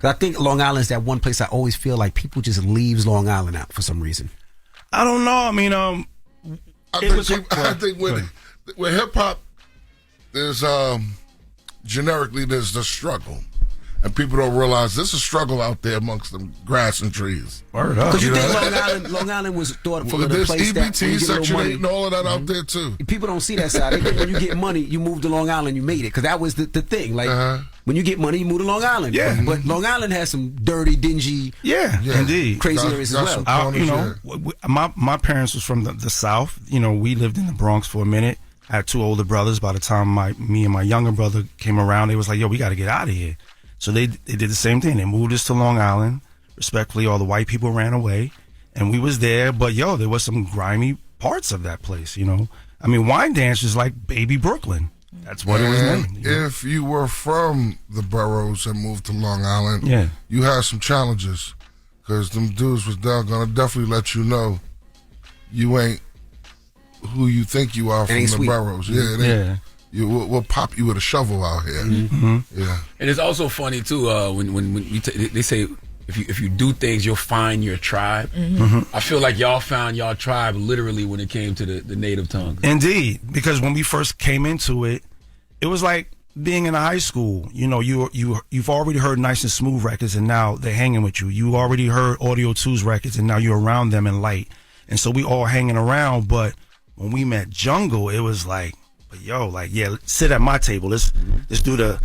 S13: I think Long Island is that one place I always feel like people just leaves Long Island out for some reason.
S17: I don't know. I mean,
S5: I think with hip hop, there's generically there's the struggle, and people don't realize there's a struggle out there amongst the grass and trees.
S17: Word up.
S13: Because you think Long Island was thought from the place
S5: EBT,
S13: that when you get
S5: Section 8
S13: money,
S5: and all of that out there too.
S13: People don't see that side. They think when you get money, you move to Long Island, you made it. Because that was the thing. Like when you get money, you move to Long Island.
S17: Yeah.
S13: But Long Island has some dirty, dingy,
S17: indeed,
S13: crazy areas as well.
S17: My parents was from the South. We lived in the Bronx for a minute. I had two older brothers. By the time me and my younger brother came around, they was like, yo, we got to get out of here. So they did the same thing. They moved us to Long Island. Respectfully, all the white people ran away, and we was there. But there was some grimy parts of that place. I mean, Wine Dance is like baby Brooklyn. That's what it was named.
S5: If you were from the boroughs and moved to Long Island, you had some challenges because them dudes was gonna definitely let you know you ain't who you think you are from the boroughs. We'll pop you with a shovel out here. Yeah,
S3: and it's also funny too when they say if you do things you'll find your tribe. I feel like y'all found y'all tribe literally when it came to the native tongues.
S17: Indeed, because when we first came into it, it was like being in a high school. You've already heard Nice and Smooth records, and now they're hanging with you. You already heard Audio 2's records, and now you're around them in Light, and so we all hanging around. But when we met Jungle, it was like, sit at my table. Let's do the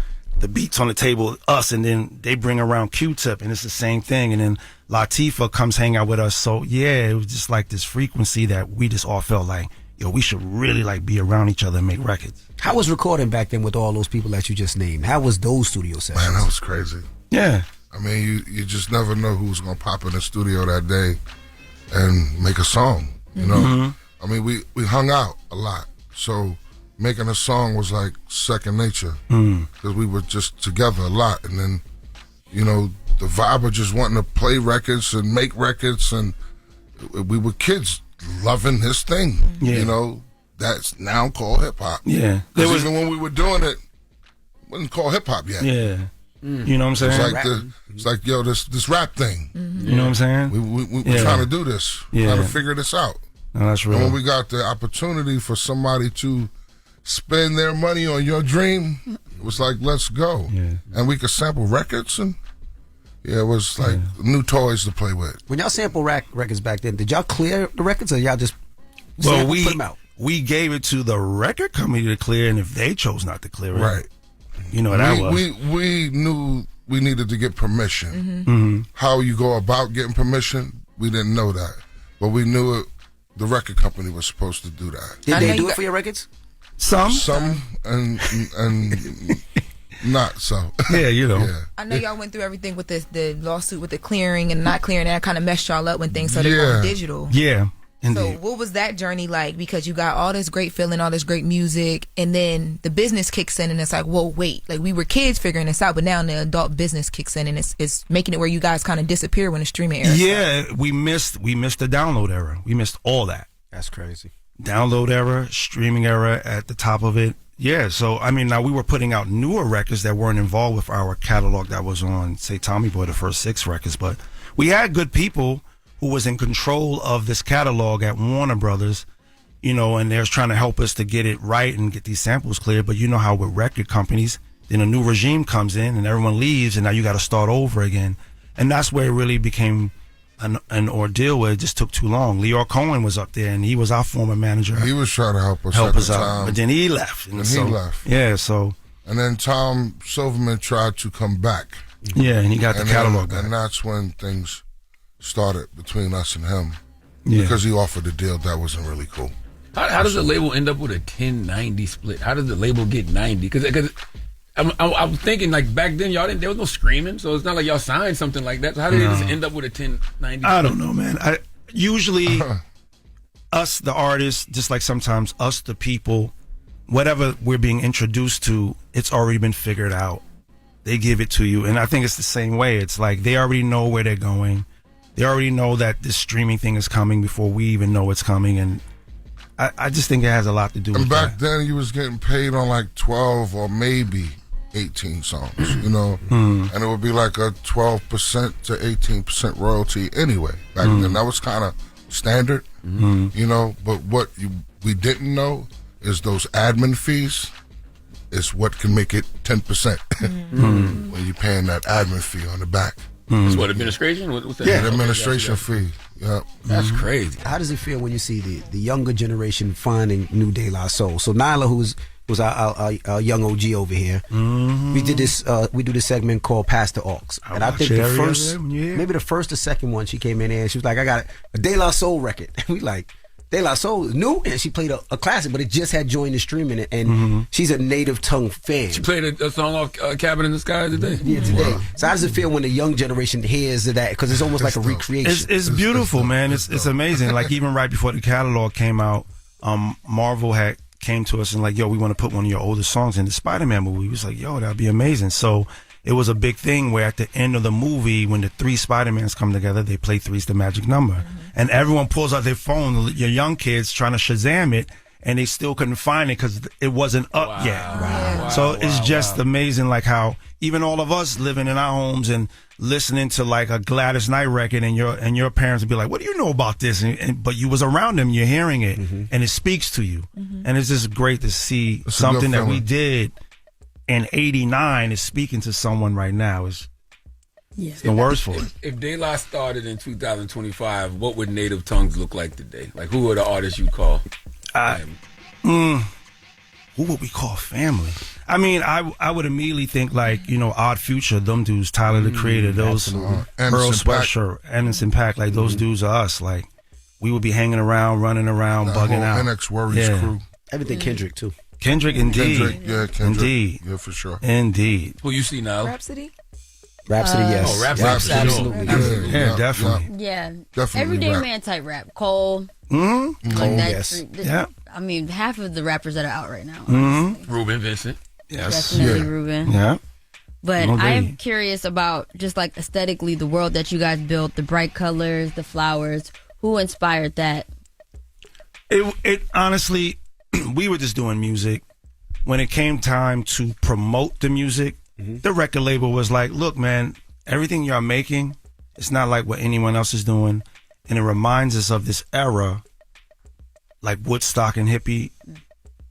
S17: beats on the table, us, and then they bring around Q-Tip, and it's the same thing. And then Latifah comes hang out with us. So it was just like this frequency that we just all felt like, we should really like be around each other and make records.
S13: How was recording back then with all those people that you just named? How was those studio sessions?
S5: Man, that was crazy.
S17: Yeah.
S5: I mean, you just never know who's gonna pop in the studio that day and make a song. I mean, we hung out a lot, so making a song was like second nature because we were just together a lot. And then, the vibe of just wanting to play records and make records, and we were kids loving this thing, that's now called hip hop.
S17: Yeah.
S5: Even when we were doing it wasn't called hip hop yet.
S17: Yeah. You know what I'm saying?
S5: It's like this rap thing.
S17: You know what I'm saying?
S5: We're trying to do this. We're trying to figure this out.
S17: No, that's real.
S5: And when we got the opportunity for somebody to spend their money on your dream, it was like, let's go. Yeah. And we could sample records, and it was like new toys to play with.
S13: When y'all sample records back then, did y'all clear the records, or y'all just put them out?
S17: We gave it to the record company to clear, and if they chose not to clear it,
S5: right? We knew we needed to get permission. How you go about getting permission, we didn't know that, but we knew the record company was supposed to do that.
S13: Did they do it for your records?
S5: Some, and not so.
S17: Yeah,
S12: I know y'all went through everything with the lawsuit with the clearing and not clearing. That kind of messed y'all up when things started going digital.
S17: Yeah. Indeed.
S12: So what was that journey like? Because you got all this great feeling, all this great music, and then the business kicks in, and it's like, whoa, wait. Like, we were kids figuring this out, but now the adult business kicks in, and it's making it where you guys kind of disappear when the streaming era started.
S17: We missed the download era. We missed all that.
S13: That's crazy.
S17: Download era, streaming era at the top of it. Yeah, so, I mean, now we were putting out newer records that weren't involved with our catalog that was on, say, Tommy Boy, the first 6 records, but we had good people who was in control of this catalog at Warner Brothers, and they're trying to help us to get it right and get these samples clear. But you know how with record companies, then a new regime comes in and everyone leaves, and now you got to start over again. And that's where it really became an ordeal, where it just took too long. Leor Cohen was up there, and he was our former manager.
S5: He was trying to help us
S17: out, but then he left.
S5: And he left.
S17: Yeah, so.
S5: And then Tom Silverman tried to come back.
S17: Yeah, and he got the catalog back.
S5: And that's when things started between us and him.
S17: Yeah.
S5: Because he offered a deal that wasn't really cool.
S3: How does the label end up with a 10-90 split? How does the label get 90? Because I'm thinking like back then there was no screaming, so it's not like y'all signed something like that. So how did it just end up with a 10-90?
S17: I don't know, man. Usually us, the artists, just like sometimes us, the people, whatever we're being introduced to, it's already been figured out. They give it to you, and I think it's the same way. It's like they already know where they're going. They already know that this streaming thing is coming before we even know it's coming, and I just think it has a lot to do with that.
S5: And back then, you was getting paid on like 12 or maybe 18 songs, you know? And it would be like a 12% to 18% royalty anyway. Back then, that was kind of standard, you know? But what we didn't know is those admin fees is what can make it 10% when you're paying that admin fee on the back.
S3: It's what, administration? What's that?
S5: Yeah, the administration fee. Yep.
S3: That's crazy.
S13: How does it feel when you see the younger generation finding new De La Soul? So Nyla, who's our young OG over here, we did this. We do this segment called Pass the Aux, and I think the first, maybe the first or second one, she came in there and she was like, "I got a De La Soul record." And we like, De La Soul is new, and she played a classic, but it just had joined the streaming, and she's a native tongue fan.
S3: She played a song off Cabin in the Sky today.
S13: Yeah, today. So how does it feel when the young generation hears of that? Because it's almost like a recreation.
S17: It's beautiful, man. It's amazing. Like even right before the catalog came out, Marvel had came to us and like, yo, we want to put one of your oldest songs in the Spider-Man movie. We was like, yo, that'd be amazing. So it was a big thing where at the end of the movie, when the three Spider-Mans come together, they play Three's the Magic Number. And everyone pulls out their phone, your young kids trying to Shazam it, and they still couldn't find it because it wasn't up yet. So it's just amazing, like how even all of us living in our homes and listening to like a Gladys Knight record, and your parents would be like, "What do you know about this?" But you was around them, you're hearing it, and it speaks to you, and it's just great to see something that we did in '89 is speaking to someone right now. It's the words for it.
S3: If De La started in 2025, what would Native Tongues look like today? Like, who are the artists you'd call?
S17: Who would we call family? I mean, I would immediately think like, Odd Future, them dudes, Tyler the Creator, those Earl Sweatshirt, Anderson .Paak, like those dudes are us. Like, we would be hanging around, running around,
S5: that
S17: bugging
S5: whole
S17: out.
S5: NX Worries crew.
S13: Everything Kendrick too.
S17: Kendrick, indeed.
S5: Kendrick.
S17: Indeed.
S5: Yeah, for sure.
S17: Indeed.
S3: Who you see now?
S1: Rhapsody?
S13: Rhapsody, yes.
S3: Oh, Rhapsody.
S13: Absolutely.
S17: Yeah, definitely.
S18: Yeah.
S5: Definitely
S18: Everyday
S5: rap.
S18: man type rap. Cole.
S13: Cole,
S18: That's,
S13: yes.
S17: Yeah.
S18: I mean, half of the rappers that are out right now.
S3: Ruben Vincent.
S17: Yes.
S18: Definitely Ruben.
S17: Yeah.
S18: But
S17: No
S18: I am
S17: doubt.
S18: curious about just like aesthetically the world that you guys built, the bright colors, the flowers. Who inspired that?
S17: It honestly, we were just doing music. When it came time to promote the music, the record label was like, look, man, everything y'all making, it's not like what anyone else is doing. And it reminds us of this era, like Woodstock and hippie.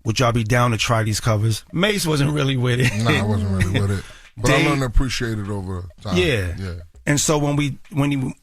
S17: Would y'all be down to try these covers? Mace wasn't really with it.
S5: Nah, I wasn't really with it. But I learned to appreciate it over time.
S17: Yeah. And so when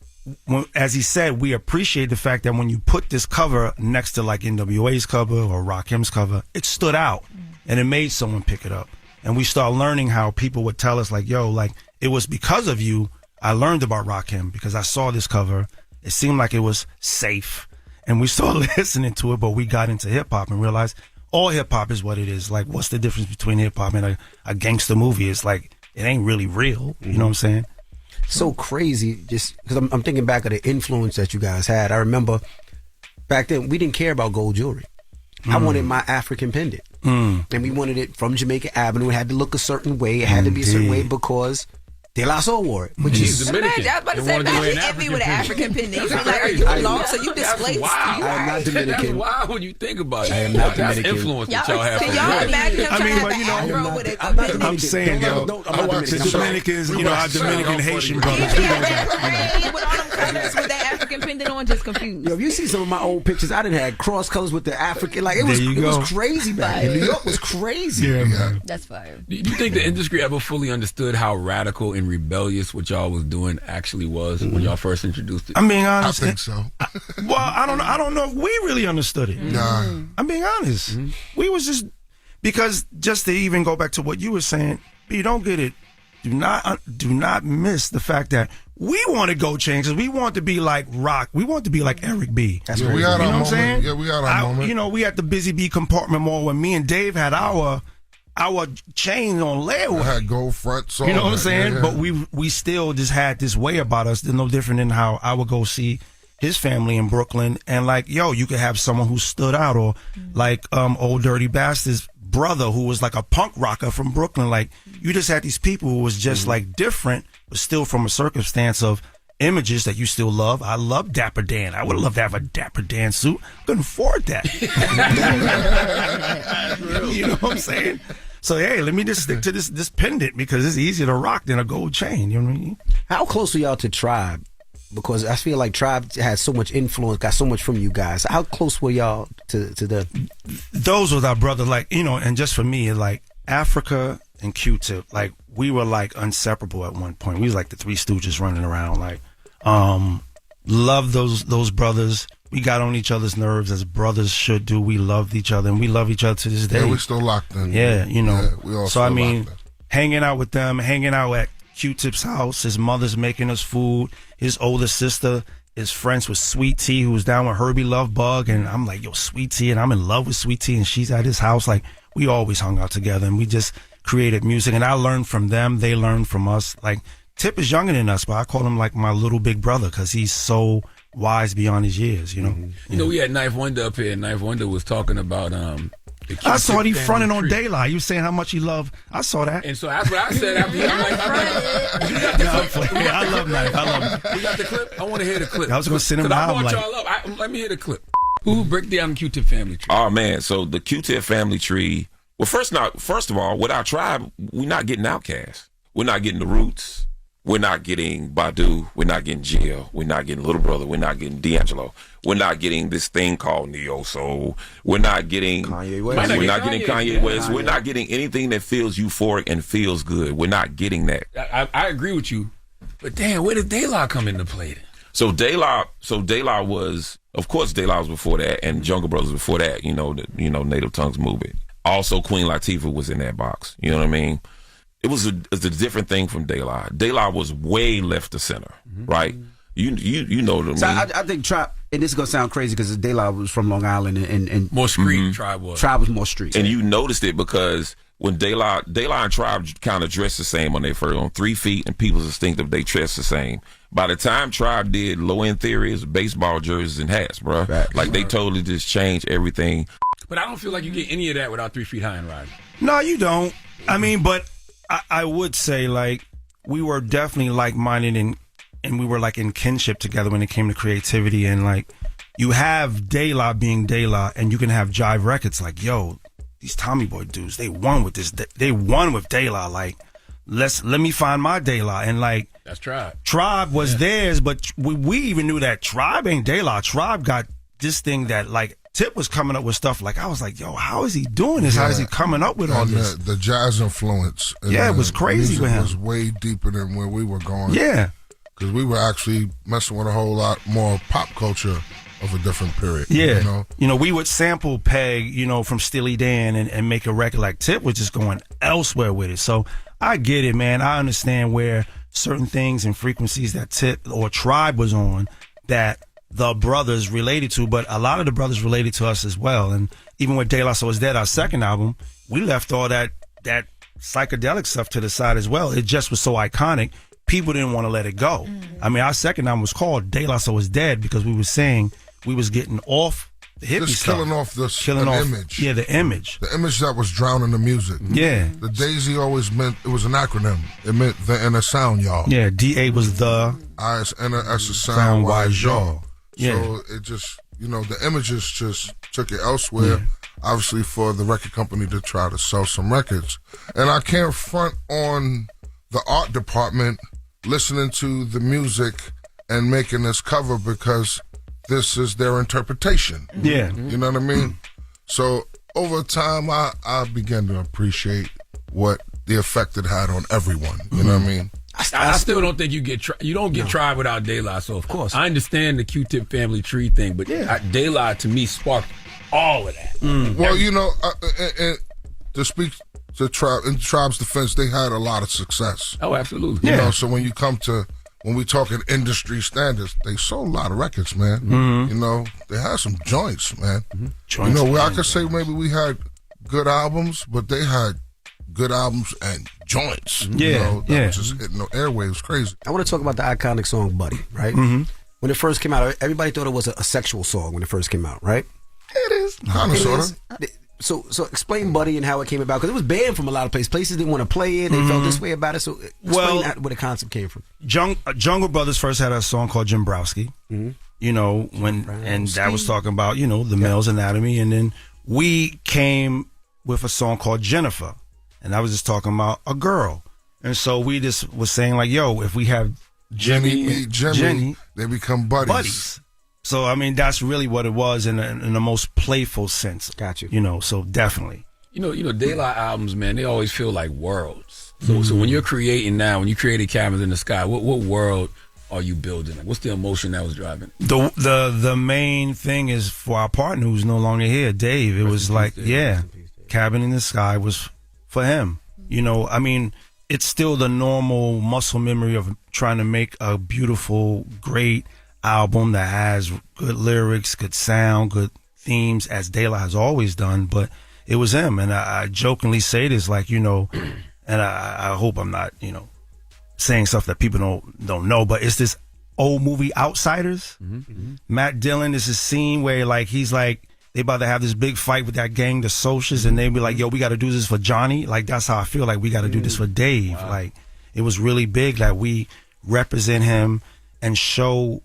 S17: as he said, we appreciate the fact that when you put this cover next to like NWA's cover or Rakim's cover, it stood out and it made someone pick it up. And we started learning how people would tell us like, yo, like it was because of you I learned about Rakim because I saw this cover. It seemed like it was safe. And we started listening to it, but we got into hip hop and realized all hip hop is what it is. Like, what's the difference between hip hop and a gangster movie? It's like, it ain't really real. You know what I'm saying?
S13: So crazy, just because I'm thinking back of the influence that you guys had. I remember back then we didn't care about gold jewelry. I wanted my African pendant, and we wanted it from Jamaica Avenue. It had to look a certain way. It had to be a certain way because De La Soul wore it. Which is
S3: Dominican.
S12: I was about to say, imagine Envy with an African pendant. You feel like, are you lost? So you displaced?
S3: Wow.
S13: I am not Dominican.
S3: That's wild when you think about it.
S13: I am not
S3: That's
S13: Dominican.
S3: influence that y'all have.
S12: Can y'all imagine him trying to have an afro with a pendant?
S17: I'm saying, yo, the Dominicans, our Dominican Haitian brothers, we know that.
S12: With all them colors with that African pendant on, just confused.
S13: Yo, if you see some of my old pictures, I didn't have cross colors with the African. Like it was crazy back then. New York was crazy.
S17: Yeah, man.
S18: That's fire.
S3: Do you think the industry ever fully understood how radical and rebellious what y'all was doing actually was when y'all first introduced it?
S17: I'm being honest.
S5: I think so.
S17: Well, I don't know if we really understood it.
S5: Nah.
S17: I'm being honest. We was just because just to even go back to what you were saying, B, don't get it do not miss the fact that we want to go change because we want to be like Rock. We want to be like Eric B.
S5: That's we had our moment.
S17: Saying?
S5: Yeah, we had our moment.
S17: You know, we had the Busy Bee compartment mall when me and Dave had our chain on layaway.
S5: I had gold fronts on.
S17: You know what I'm saying?
S5: Yeah.
S17: But we still just had this way about us. They're no different than how I would go see his family in Brooklyn and like, yo, you could have someone who stood out or like Old Dirty Bastard's brother who was like a punk rocker from Brooklyn. Like you just had these people who was just like different, but still from a circumstance of images that you still love. I love Dapper Dan. I would love to have a Dapper Dan suit. Couldn't afford that. You know what I'm saying? So hey, let me just stick to this pendant because it's easier to rock than a gold chain. You know what I mean?
S13: How close are y'all to Tribe? Because I feel like Tribe has so much influence, got so much from you guys. How close were y'all to the?
S17: Those was our brother, like, you know, and just for me, like Africa and Q-Tip, like we were like inseparable at one point. We was like the Three Stooges running around, like, love those brothers. We got on each other's nerves as brothers should do. We loved each other and we love each other to this day.
S5: Yeah, we still locked in.
S17: Yeah, you know.
S5: Yeah, we all
S17: so I
S5: still
S17: mean,
S5: locked in.
S17: hanging out with them, hanging out at Q-Tip's house. His mother's making us food. His older sister is friends with Sweet Tea, who was down with Herbie Love Bug, and I'm like, yo, Sweet Tea, and I'm in love with Sweet Tea, and she's at his house. Like, we always hung out together, and we just created music, and I learned from them. They learned from us. Like, Tip is younger than us, but I call him like my little big brother because he's so wise beyond his years, you know?
S3: You know, we had Knife Wonder up here, and Knife Wonder was talking about
S17: I saw he fronting on Daylight. You was saying how much he loved. I saw that.
S3: And so that's what I said after you
S17: I love Knife. I love him.
S3: You got the clip? I want to hear the clip.
S17: I was going to send him
S3: I
S17: out.
S3: brought
S17: Like,
S3: y'all up. Let me hear the clip. Who break down the Q-Tip family tree?
S19: Oh man, so the Q-Tip family tree. Well, first of all, with our tribe, we're not getting Outkast. We're not getting the Roots. We're not getting Badu. We're not getting Jill. We're not getting Little Brother. We're not getting D'Angelo. We're not getting this thing called Neo Soul. We're not getting Kanye West. We're not getting Kanye West. We're not getting anything that feels euphoric and feels good. We're not getting that.
S3: I agree with you. But damn, where did De La come into play then?
S19: So De La was, of course, De La was before that, and Jungle Brothers before that. You know, Native Tongues movement. Also, Queen Latifah was in that box. You know what I mean? It was a different thing from De La. De La was way left to center, right? You know what I mean?
S13: So I think Tribe, and this is gonna sound crazy because De La was from Long Island and
S3: more street. Tribe was.
S13: Tribe was more street,
S19: and you noticed it because when De La and Tribe kind of dressed the same on their first on 3 feet, and people's instinctive they dressed the same. By the time Tribe did Low End Theories, baseball jerseys and hats, bro, like they totally just changed everything.
S3: But I don't feel like you get any of that without 3 Feet High and Rising.
S17: No, you don't. I mean, but I would say like we were definitely like-minded and we were like in kinship together when it came to creativity, and like you have De La being De La and you can have Jive Records like, yo, these Tommy Boy dudes, they won with this. They won with De La. Like, let me find my De La. And like
S3: that's Tribe.
S17: Tribe was theirs, but we even knew that Tribe ain't De La. Tribe got this thing that like Tip was coming up with stuff like I was like, yo, how is he doing this? How is he coming up with all this?
S5: The jazz influence.
S17: Yeah, it was crazy with him.
S5: It was way deeper than where we were going.
S17: Yeah.
S5: Because we were actually messing with a whole lot more pop culture of a different period.
S17: Yeah. You know, we would sample Peg, you know, from Steely Dan and make a record like Tip was just going elsewhere with it. So I get it, man. I understand where certain things and frequencies that Tip or Tribe was on that the brothers related to, but a lot of the brothers related to us as well. And even with De La Soul Is Dead, our second album, we left all that psychedelic stuff to the side as well. It just was so iconic. People didn't want to let it go. I mean, our second album was called De La Soul Is Dead because we were saying we was getting off the hippie
S5: just
S17: stuff.
S5: killing off
S17: an image. Yeah, the image.
S5: The image that was drowning the music.
S17: Yeah.
S5: The Daisy always meant, it was an acronym. It meant the inner sound, y'all.
S17: Yeah, DA was the
S5: I as inner, S as sound, Y as y'all.
S17: Yeah.
S5: So it just, you know, the images just took it elsewhere, obviously for the record company to try to sell some records. And I can't front on the art department listening to the music and making this cover because this is their interpretation.
S17: Yeah.
S5: You know what I mean? So over time, I began to appreciate what the effect it had on everyone. You know what I mean?
S3: I still don't think you get Tribe without De La. So of course I understand the Q-Tip family tree thing, but De La to me sparked all of that.
S5: Well, you know, to speak in Tribe's defense, they had a lot of success.
S3: Oh, absolutely.
S5: You know, so when we talking industry standards, they sold a lot of records, man.
S17: Mhm.
S5: You know, they had some joints, man.
S17: Joints,
S5: you know, where I
S17: man.
S5: could say maybe we had good albums, but they had good albums and joints.
S13: Yeah,
S5: You know, that
S13: yeah.
S5: was just hitting the airwaves crazy.
S13: I want to talk about the iconic song "Buddy." Right?
S5: Mhm.
S13: When it first came out, everybody thought it was a sexual song when it first came out. Right?
S5: It is kind of
S13: It
S5: sort
S13: is.
S5: of.
S13: So explain "Buddy" and how it came about, because it was banned from a lot of places. Places didn't want to play it. They felt this way about it. So explain where the concept came from.
S17: Jungle Brothers first had a song called Jimbrowski. You know, and that was talking about, you know, the male's anatomy. And then we came with a song called Jennifer. And I was just talking about a girl. And so we just was saying like, yo, if we have Jenny,
S5: they become buddies.
S17: So, I mean, that's really what it was in the most playful sense.
S13: Got you.
S17: You know, so definitely.
S3: You know, De La albums, man, they always feel like worlds. So when you're creating now, when you created Cabins in the Sky, what world are you building? Like, what's the emotion that was driving?
S17: The main thing is for our partner who's no longer here, Dave. It was like, Cabin in the Sky was for him. You know, I mean, it's still the normal muscle memory of trying to make a beautiful, great album that has good lyrics, good sound, good themes, as De La has always done. But it was him, and I jokingly say this, like, you know, and I hope I'm not, you know, saying stuff that people don't know, but it's this old movie Outsiders. Matt Dillon is a scene where like he's like they about to have this big fight with that gang, the Socials, and they be like, yo, we got to do this for Johnny. Like, that's how I feel like we got to do this for Dave. Wow. Like, it was really big that we represent him and show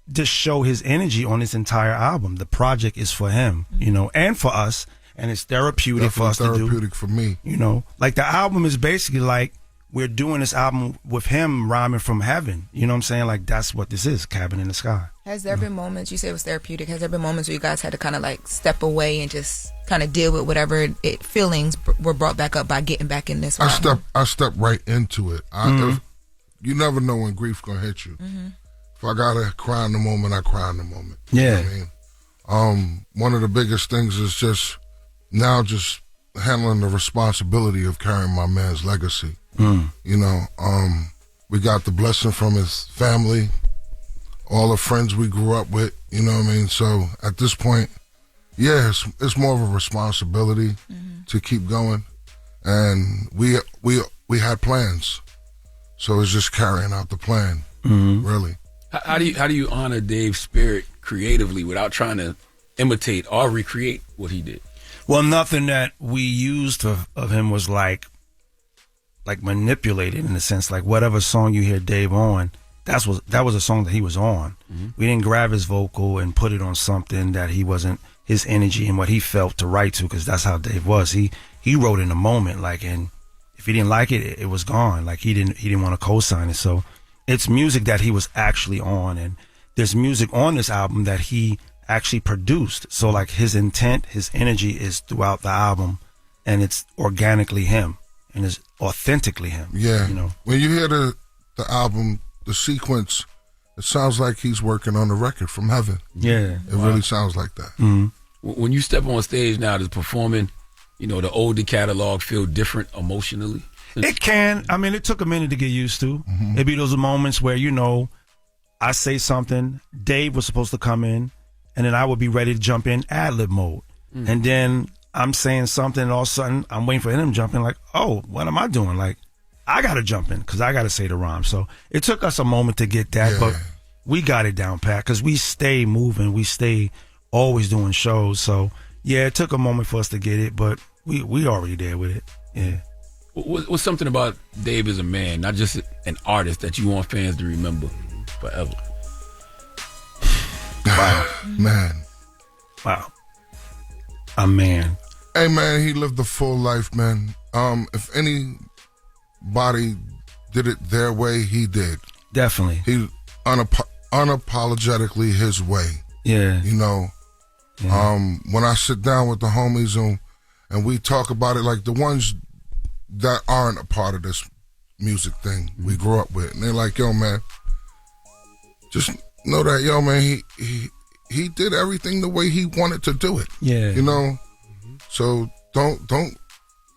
S17: his energy on this entire album. The project is for him, you know, and for us, and it's therapeutic for us to do.
S5: Therapeutic for me.
S17: You know, like the album is basically like we're doing this album with him rhyming from heaven. You know what I'm saying? Like, that's what this is, Cabin in the Sky.
S12: Has there been moments, you said it was therapeutic, has there been moments where you guys had to kind of like step away and just kind of deal with whatever feelings were brought back up by getting back in this round?
S5: I step right into it. You never know when grief gonna hit you. If I gotta cry in the moment, I cry in the moment.
S17: Yeah.
S5: You know what I mean? One of the biggest things is just handling the responsibility of carrying my man's legacy. You know, we got the blessing from his family, all the friends we grew up with, you know what I mean? So at this point, it's more of a responsibility to keep going. And we had plans. So it's just carrying out the plan, really.
S3: How do you honor Dave's spirit creatively without trying to imitate or recreate what he did?
S17: Well, nothing that we used of him was like manipulated, in a sense. Like, whatever song you hear Dave on, that was a song that he was on. We didn't grab his vocal and put it on something that he wasn't, his energy and what he felt to write to, because that's how Dave was. He wrote in the moment, like, and if he didn't like it, it was gone. Like, he didn't want to co-sign it. So it's music that he was actually on, and there's music on this album that he actually produced. So like his intent, his energy is throughout the album, and it's organically him and it's authentically him.
S5: Yeah.
S17: You know,
S5: when you hear the album, the sequence, it sounds like he's working on the record from heaven.
S17: Yeah.
S5: It really sounds like that.
S3: When you step on stage now, does performing, you know, the older catalog feel different emotionally?
S17: It can. I mean, it took a minute to get used to. It be those moments where, you know, I say something, Dave was supposed to come in, and then I would be ready to jump in ad-lib mode. And then I'm saying something, and all of a sudden I'm waiting for him to jump in, like, oh, what am I doing? Like, I got to jump in because I got to say the rhyme. So it took us a moment to get that, but we got it down pat because we stay moving. We stay always doing shows. So, yeah, it took a moment for us to get it, but we already there with it. Yeah.
S3: What's something about Dave as a man, not just an artist, that you want fans to remember forever?
S5: Wow. Man.
S17: Wow. A man.
S5: Hey, man, he lived a full life, man. If anybody did it their way, he did.
S17: Definitely.
S5: He unapologetically his way.
S17: Yeah.
S5: You know, when I sit down with the homies and we talk about it, like the ones that aren't a part of this music thing we grew up with, and they're like, yo, man, just know that, yo, man, he did everything the way he wanted to do it.
S17: Yeah.
S5: You know? So don't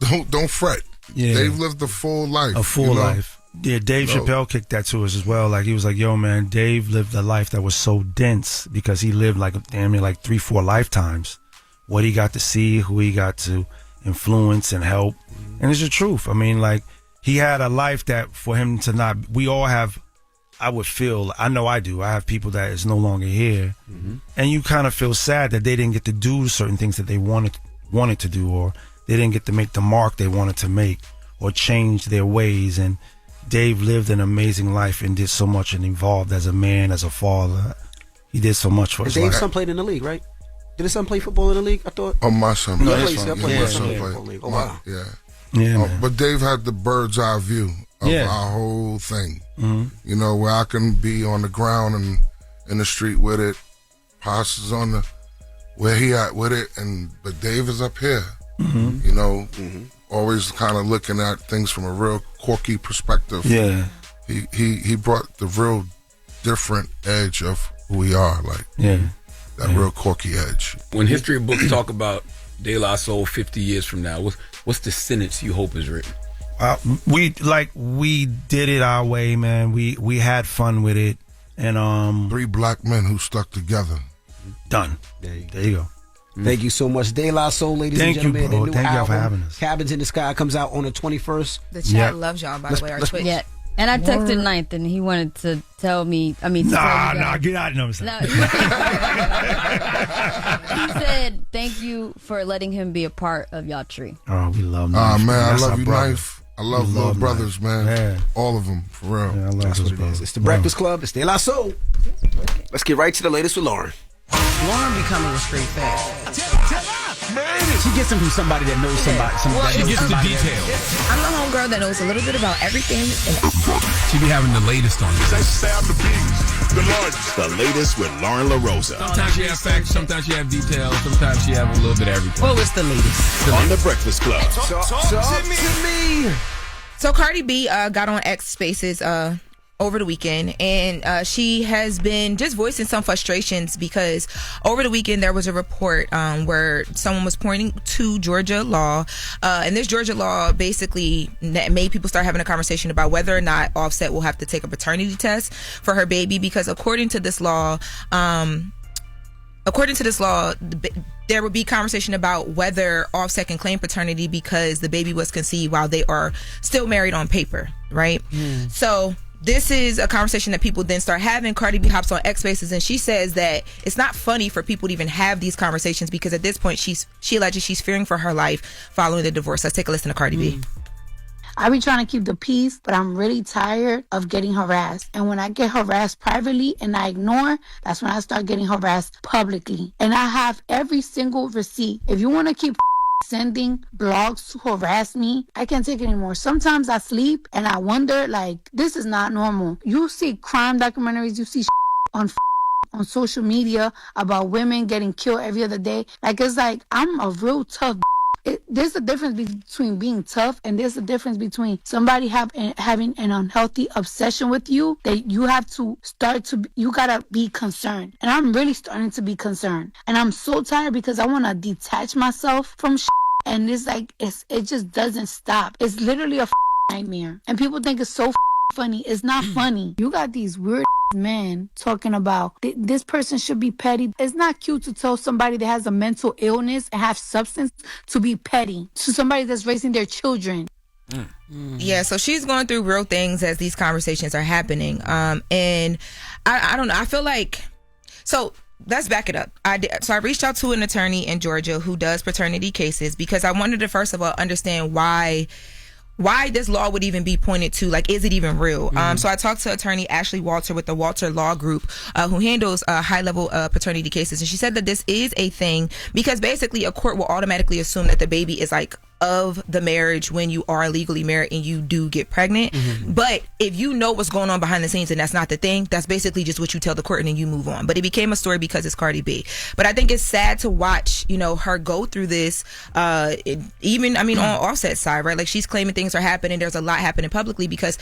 S5: don't fret.
S17: Yeah.
S5: They've lived a full life.
S17: A full life. Yeah, Dave Chappelle kicked that to us as well. Like, he was like, yo, man, Dave lived a life that was so dense because he lived like damn near like 3-4 lifetimes. What he got to see, who he got to influence and help. And it's the truth. I mean, like, he had a life that for him to not, we all have, I would feel, I know I do, I have people that is no longer here. And you kind of feel sad that they didn't get to do certain things that they wanted to do, or they didn't get to make the mark they wanted to make, or change their ways. And Dave lived an amazing life and did so much and evolved as a man, as a father. He did so much for us.
S13: Dave's son played in the league, right? Did his son play football in the league? I thought.
S5: Oh, my son.
S13: No,
S5: my
S13: his
S5: son
S13: played. Oh, wow.
S5: Yeah.
S17: Yeah,
S5: but Dave had the bird's eye view of our whole thing. You know, where I can be on the ground and in the street with it. Pops is on the where he at with it, but Dave is up here. You know, always kind of looking at things from a real quirky perspective.
S17: Yeah,
S5: he brought the real different edge of who we are. Like that real quirky edge.
S3: When history books talk about De La Soul 50 years from now, what's the sentence you hope is written?
S17: We did it our way, man. We had fun with it, and
S5: 3 black men who stuck together.
S17: Done. There you go.
S13: Thank you so much, De La Soul, ladies and
S17: Thank you,
S13: gentlemen.
S17: bro.
S13: Their new
S17: Thank y'all for
S13: album,
S17: having us.
S13: Cabins in the Sky, comes out on the 21st.
S12: The chat loves y'all, by the way, our Twitch.
S18: Yeah. And I texted Ninth, and he wanted to tell me. I mean,
S17: get out. No,
S18: he said thank you for letting him be a part of y'all tree.
S17: Oh, we love Knife.
S5: Man,
S17: That's
S5: I love
S17: our
S5: you,
S17: brother.
S5: Knife. I love little brothers, man.
S17: Yeah.
S5: All of them, for real.
S17: Yeah, I love
S13: That's
S17: those
S13: what it
S17: brothers.
S13: is. It's the Breakfast Club. It's De La Soul. Let's get right to the latest with Loren.
S8: Loren becoming a street fan.
S13: She gets them from somebody that knows somebody.
S3: She gets the details.
S12: I'm the homegirl that knows a little bit about everything.
S3: She be having the latest on you.
S20: The latest with Loren LoRosa.
S3: Sometimes she have facts, sometimes she have details, sometimes she have a little bit of everything.
S8: What was the latest?
S20: On the Breakfast Club.
S13: Talk to me.
S12: So Cardi B got on X Spaces over the weekend, and she has been just voicing some frustrations because over the weekend there was a report where someone was pointing to Georgia law, and this Georgia law basically made people start having a conversation about whether or not Offset will have to take a paternity test for her baby, because according to this law, there would be conversation about whether Offset can claim paternity because the baby was conceived while they are still married on paper, right? So this is a conversation that people then start having. Cardi B hops on X Spaces and she says that it's not funny for people to even have these conversations because at this point she alleges she's fearing for her life following the divorce. Let's take a listen to Cardi B.
S21: I be trying to keep the peace, but I'm really tired of getting harassed. And when I get harassed privately and I ignore, that's when I start getting harassed publicly. And I have every single receipt. If you want to keep sending blogs to harass me, I can't take it anymore. Sometimes I sleep and I wonder, like, this is not normal. You see crime documentaries, you see on social media about women getting killed every other day. Like, it's like, I'm a real tough. There's a difference between being tough and there's a difference between somebody having an unhealthy obsession with you that you have to you gotta be concerned. And I'm really starting to be concerned. And I'm so tired because I want to detach myself from and it's like, it just doesn't stop. It's literally a nightmare. And people think it's so funny. It's not funny. You got these weird men talking about this person should be petty. It's not cute to tell somebody that has a mental illness and have substance to be petty to somebody that's raising their children.
S12: Yeah, so she's going through real things as these conversations are happening. And I don't know. I feel like, so let's back it up. I reached out to an attorney in Georgia who does paternity cases because I wanted to first of all understand why this law would even be pointed to, like, is it even real? So I talked to attorney Ashley Walter with the Walter Law Group, who handles high-level paternity cases, and she said that this is a thing because basically a court will automatically assume that the baby is like of the marriage when you are legally married and you do get pregnant. But if you know what's going on behind the scenes and that's not the thing, that's basically just what you tell the court and then you move on. But it became a story because it's Cardi B. But I think it's sad to watch, her go through this, on Offset's side, right? Like, she's claiming things are happening. There's a lot happening publicly because,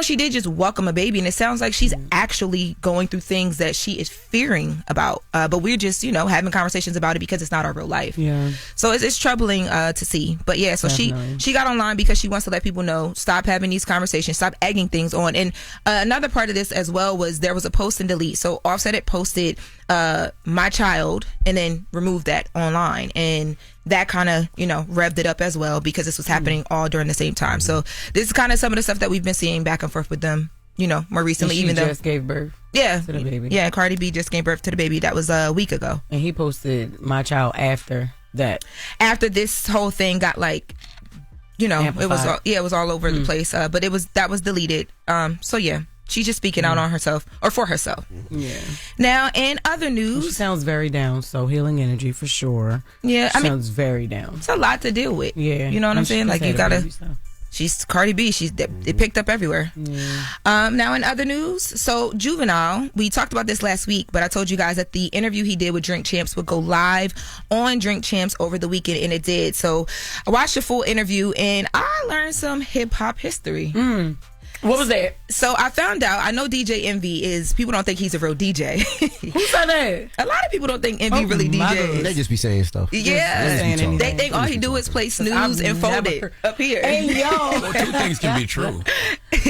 S12: she did just welcome a baby and it sounds like she's actually going through things that she is fearing about. But we're just, having conversations about it because it's not our real life.
S8: Yeah.
S12: So it's troubling to see. But yeah, so she got online because she wants to let people know, stop having these conversations, stop egging things on. And another part of this as well was there was a post and delete. So Offset had posted my child and then removed that online, and that kind of revved it up as well because this was happening all during the same time. So this is kind of some of the stuff that we've been seeing back and forth with them more recently.
S8: And she
S12: even though
S8: just gave birth
S12: to
S8: the baby.
S12: Yeah, Cardi B just gave birth to the baby. That was a week ago.
S8: And he posted my child after that,
S12: after this whole thing got it was all over the place, but that was deleted. So yeah, she's just speaking out on herself or for herself.
S8: Yeah.
S12: Now, in other news,
S8: she sounds very down. So healing energy for sure.
S12: Yeah,
S8: she sounds very down.
S12: It's a lot to deal with.
S8: Yeah,
S12: you know what I'm saying? Like you gotta.
S8: Baby, so.
S12: She's Cardi B. It picked up everywhere.
S8: Yeah.
S12: Now in other news, so Juvenile, we talked about this last week, but I told you guys that the interview he did with Drink Champs would go live on Drink Champs over the weekend, and it did. So I watched the full interview, and I learned some hip hop history.
S8: What was that?
S12: So I found out, I know DJ Envy people don't think he's a real DJ.
S8: Who said that?
S12: A lot of people don't think Envy really DJs.
S4: They just be saying stuff.
S12: Yeah. They think all he do is play snooze and fold it up here.
S8: Hey, yo.
S3: Well, two things can be true.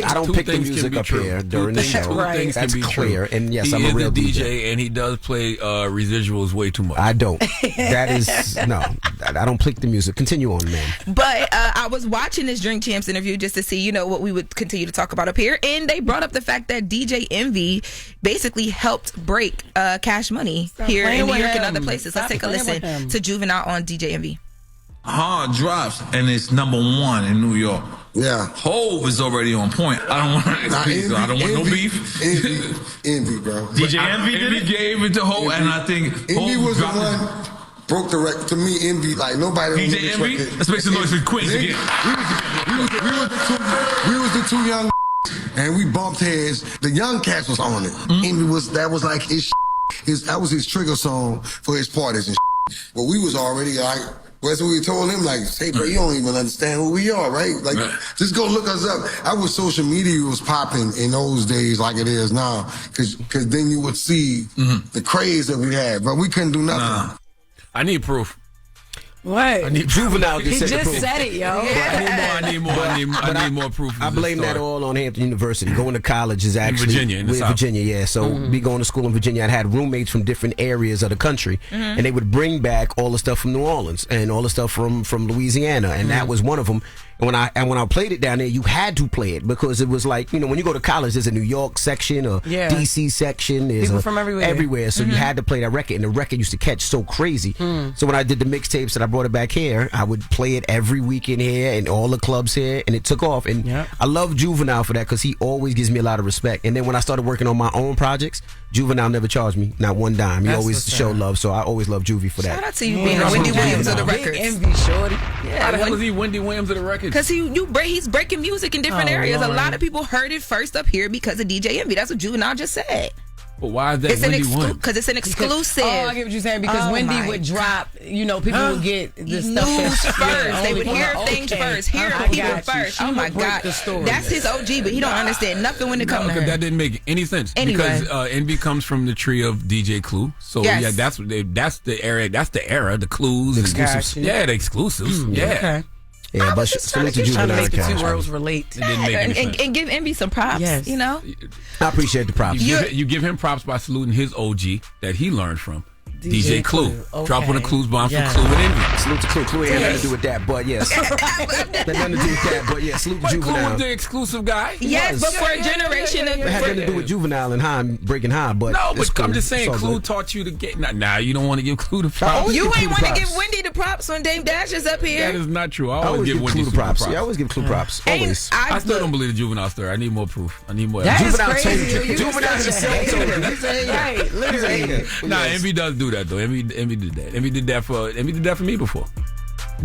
S4: I don't pick the music up here during the show.
S3: Things
S4: That's
S3: can be
S4: clear.
S3: True.
S4: And yes,
S3: he
S4: I'm a
S3: is
S4: real
S3: DJ, and he does play residuals way too much.
S4: I don't. That is no. I don't pick the music. Continue on, man.
S12: But I was watching this Drink Champs interview just to see, what we would continue to talk about up here, and they brought up the fact that DJ Envy basically helped break Cash Money here in New York and other places. Let's take a listen to Juvenile on DJ Envy.
S2: Hard drops, and it's #1 in New York.
S22: Yeah.
S2: Hove is already on point. I don't want no beef.
S22: Envy, bro.
S2: DJ Envy gave it to Hove, and I think
S22: Envy
S2: Hov
S22: was the
S2: dropped
S22: one broke the record. To me, Envy, like nobody.
S2: DJ Envy? Let's make some noise for Queens again.
S22: We was the two young and we bumped heads. The young cats was on it. Envy that was like that was his trigger song for his parties and but we was already like, that's what we told him, like, hey, bro, you don't even understand who we are, right? Like, just go look us up. I wish social media was popping in those days like it is now, because then you would see the craze that we had, but we couldn't do nothing.
S3: I need proof.
S8: What?
S4: I need Juvenile.
S8: He just said it, yo.
S3: I need more proof.
S4: I blame that all on Hampton University. Going to college is actually
S3: Virginia, in the South.
S4: Virginia, yeah. So we going to school in Virginia. I had roommates from different areas of the country, and they would bring back all the stuff from New Orleans and all the stuff from Louisiana, and that was one of them. And when I played it down there, you had to play it because it was like, when you go to college, there's a New York section or DC section. There's
S8: people from everywhere.
S4: So you had to play that record, and the record used to catch so crazy. So when I did the mixtapes and I brought it back here, I would play it every weekend here and all the clubs here, and it took off. And I love Juvenile for that because he always gives me a lot of respect. And then when I started working on my own projects, Juvenile never charged me, not one dime. He always showed love, so I always love Juvie for that.
S12: Shout out to you being Wendy Williams of the records.
S8: Envy, shorty.
S3: How the hell is he Wendy Williams of the records?
S12: Because he's breaking music in different areas.
S8: Lord.
S12: A lot of people heard it first up here because of DJ Envy. That's what Juvenile just said.
S3: But why is that Wendy Williams?
S12: Because it's an exclusive.
S8: I get what you're saying. Because Wendy would drop, people would get the stuff
S12: news first. They would hear things first, hear people first. Oh my God. That's his OG, but he don't understand nothing when it comes to her.
S3: That didn't make any sense.
S12: Anyway.
S3: Because Envy comes from the tree of DJ Clue. So yeah, that's the era. That's the era. The Clues,
S4: the exclusives.
S3: Yeah, the exclusives. Yeah.
S4: Okay. Yeah, but salute to
S8: trying to
S4: Juvenile.
S8: make the two worlds relate.
S3: It didn't make any sense.
S12: And give Envy some props.
S8: Yes.
S4: I appreciate the props.
S3: You give him props by saluting his OG that he learned from. DJ Clue.
S8: Okay.
S3: Drop on the Clues bomb for Clue and Envy.
S4: Salute to Clue. Clue ain't nothing to do with that, but yes. Had nothing to do with that, but yeah, salute to
S3: Clue
S4: Juvenile.
S3: was the exclusive guy.
S12: Yes, but for a generation of...
S4: It had nothing to do with Juvenile and High, breaking High, but
S3: no, but
S4: cool.
S3: I'm just saying, Clue
S4: good.
S3: taught you to get... Now, you don't want to give Clue the props.
S12: You ain't want to give Wendy the props when Dame Dash is up here.
S3: That is not true. I always give Wendy
S4: Clue the props. Yeah, I always give Clue props. Always.
S3: I still don't believe the Juvenile story. I need more proof. I need more
S8: That
S3: evidence.
S8: is crazy.
S4: Juvenile himself told me. He's a hater.
S8: Right, literally.
S3: Nah, Envy does do that, though. Envy did that. Envy did that for me before.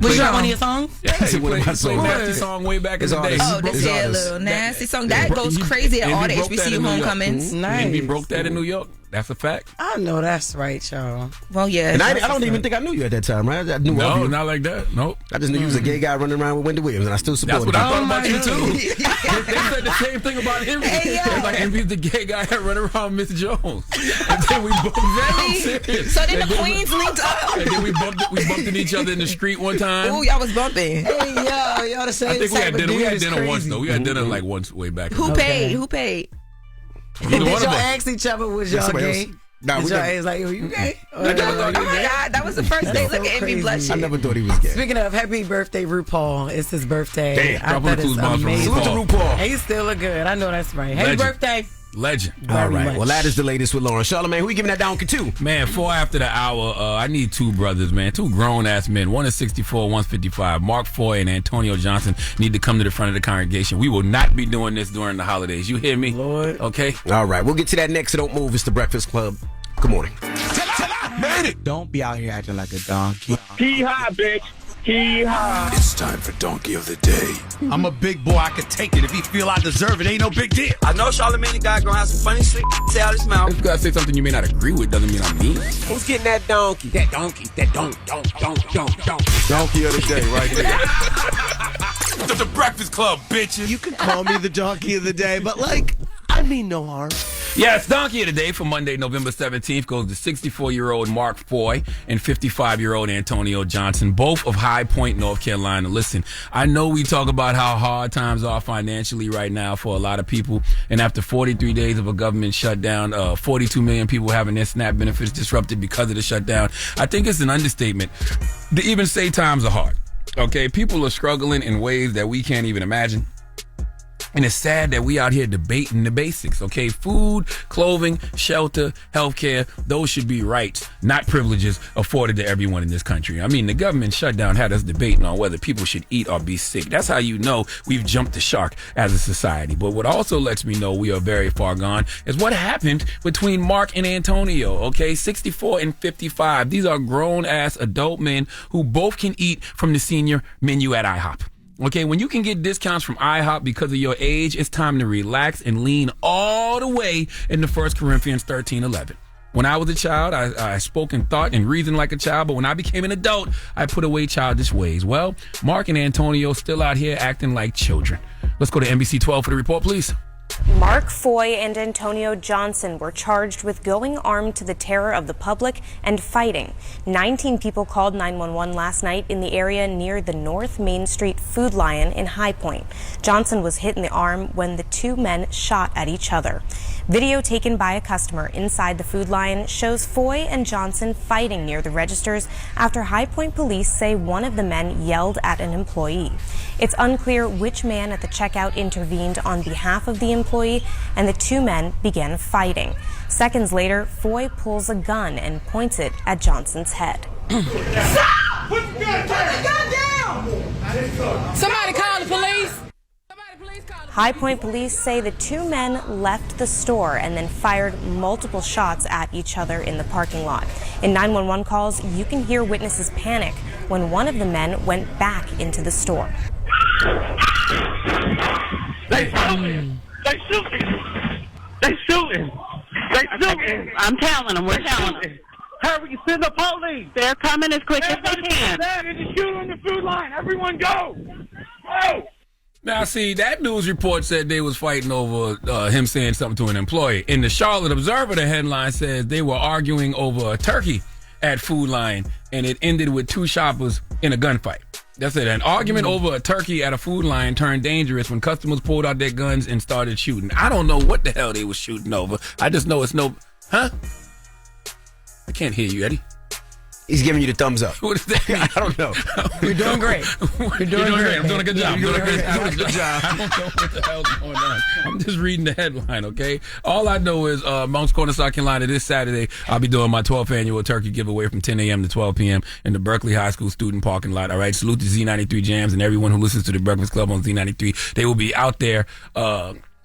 S8: Was that one of your songs?
S3: Yeah, he played Nasty Song way back in the day.
S12: Oh, this here little Nasty Song. That goes crazy at all the HBCU homecomings.
S3: Nice. Envy broke that in New York. That's a fact.
S8: I know that's right, y'all.
S12: Well, yeah.
S4: And I don't even think I knew you at that time, right? I knew
S3: No,
S4: of you.
S3: not like that. Nope.
S4: I just knew you was a gay guy running around with Wendy Williams, and I still
S3: That's
S4: supported
S3: what I
S4: you.
S3: thought about you too. They said the same thing about him.
S12: Hey, yo.
S3: It was like Envy's the gay guy that run around Miss Jones. And then we both
S12: So then the queens linked up.
S3: And then we bumped into each other in the street one time.
S12: Ooh, y'all was bumping.
S8: Hey, y'all the same.
S3: I think we had
S8: type of
S3: dinner. We
S8: dude
S3: had
S8: is
S3: dinner
S8: crazy.
S3: once though. We had dinner like once way back.
S12: Who paid? Who paid?
S8: Did
S3: Neither one
S8: y'all
S3: of us.
S8: ask each other, was
S4: Yeah,
S8: y'all
S4: somebody
S8: gay?
S4: else. Nah,
S8: Did
S4: we
S8: y'all
S4: never-
S8: ask like, "Are you gay?"
S12: Oh my God, that was the first day. Look at me blushing.
S4: I never thought he was gay.
S8: Speaking of, happy birthday, RuPaul. It's his birthday.
S3: Damn,
S8: I
S3: drop
S8: bet
S3: a
S8: it's
S3: clues bomb from
S8: amazing.
S3: RuPaul.
S4: Salute to RuPaul.
S8: He still look good. I know that's right. Happy
S3: Legend.
S8: birthday.
S3: Legend.
S4: All right.
S8: much.
S4: Well, that is the latest with Loren. Charlamagne, who you giving that donkey to?
S3: Man, 4 after the hour. I need two brothers, man. Two grown-ass men. One is 64, one's 55. Mark Foy and Antonio Johnson need to come to the front of the congregation. We will not be doing this during the holidays. You hear me?
S8: Lord.
S3: Okay?
S4: All right. We'll get to that next, so don't move. It's the Breakfast Club. Good morning.
S6: Don't be out here acting like a donkey.
S11: Hee-haw, bitch. Hee-haw.
S20: It's time for Donkey of the Day.
S6: I'm a big boy. I can take it. If he feel I deserve it, ain't no big deal.
S14: I know Charlamagne guy gonna have some funny shit say out his mouth.
S3: If you gotta say something you may not agree with, doesn't mean I'm mean.
S4: Who's getting that donkey?
S6: That donkey. That don't.
S20: Donkey of the Day, right there.
S6: The Breakfast Club, bitches. You can call me the donkey of the day, but I mean no harm.
S3: Yes, Donkey of the Day for Monday, November 17th goes to 64-year-old Mark Foy and 55-year-old Antonio Johnson, both of High Point, North Carolina. Listen, I know we talk about how hard times are financially right now for a lot of people, and after 43 days of a government shutdown, 42 million people having their SNAP benefits disrupted because of the shutdown. I think it's an understatement to even say times are hard. Okay, people are struggling in ways that we can't even imagine. And it's sad that we out here debating the basics, okay? Food, clothing, shelter, healthcare, those should be rights, not privileges afforded to everyone in this country. I mean, the government shutdown had us debating on whether people should eat or be sick. That's how you know we've jumped the shark as a society. But what also lets me know we are very far gone is what happened between Mark and Antonio, okay? 64 and 55. These are grown-ass adult men who both can eat from the senior menu at IHOP. Okay, when you can get discounts from IHOP because of your age, it's time to relax and lean all the way into 1 Corinthians 13:11. When I was a child, I spoke and thought and reasoned like a child, but when I became an adult, I put away childish ways. Well, Mark and Antonio still out here acting like children. Let's go to NBC 12 for the report, please.
S9: Mark Foy and Antonio Johnson were charged with going armed to the terror of the public and fighting. 19 people called 911 last night in the area near the North Main Street Food Lion in High Point. Johnson was hit in the arm when the two men shot at each other. Video taken by a customer inside the Food Lion shows Foy and Johnson fighting near the registers after High Point police say one of the men yelled at an employee. It's unclear which man at the checkout intervened on behalf of the employee, and the two men began fighting. Seconds later, Foy pulls a gun and points it at Johnson's head.
S23: Stop! Put the gun down! Somebody call the police!
S9: High Point police say the two men left the store and then fired multiple shots at each other in the parking lot. In 911 calls, you can hear witnesses panic when one of the men went back into the store.
S23: They shooting! They shooting! They shooting! They shooting! I'm telling them, we're telling them. Hurry, send the police! They're coming as quick as they can. They're to shoot on the food line. Everyone go! Go!
S3: Now, see, that news report said they was fighting over him saying something to an employee. In the Charlotte Observer, the headline says they were arguing over a turkey at Food Lion, and it ended with two shoppers in a gunfight. That's it. An argument over a turkey at a Food Lion turned dangerous when customers pulled out their guns and started shooting. I don't know what the hell they was shooting over. I just know it's no... Huh? I can't hear you, Eddie.
S4: He's giving you the thumbs up.
S3: What does that mean?
S4: I don't know.
S8: You're doing great. You're doing great.
S3: I'm doing a good job.
S8: You're doing a
S3: good job. I don't know what the hell's going on. I'm just reading the headline, okay? All I know is Mounts Corner, South Carolina, this Saturday, I'll be doing my 12th annual turkey giveaway from 10 a.m. to 12 p.m. in the Berkeley High School student parking lot, all right? Salute to Z93 Jams and everyone who listens to the Breakfast Club on Z93. They will be out there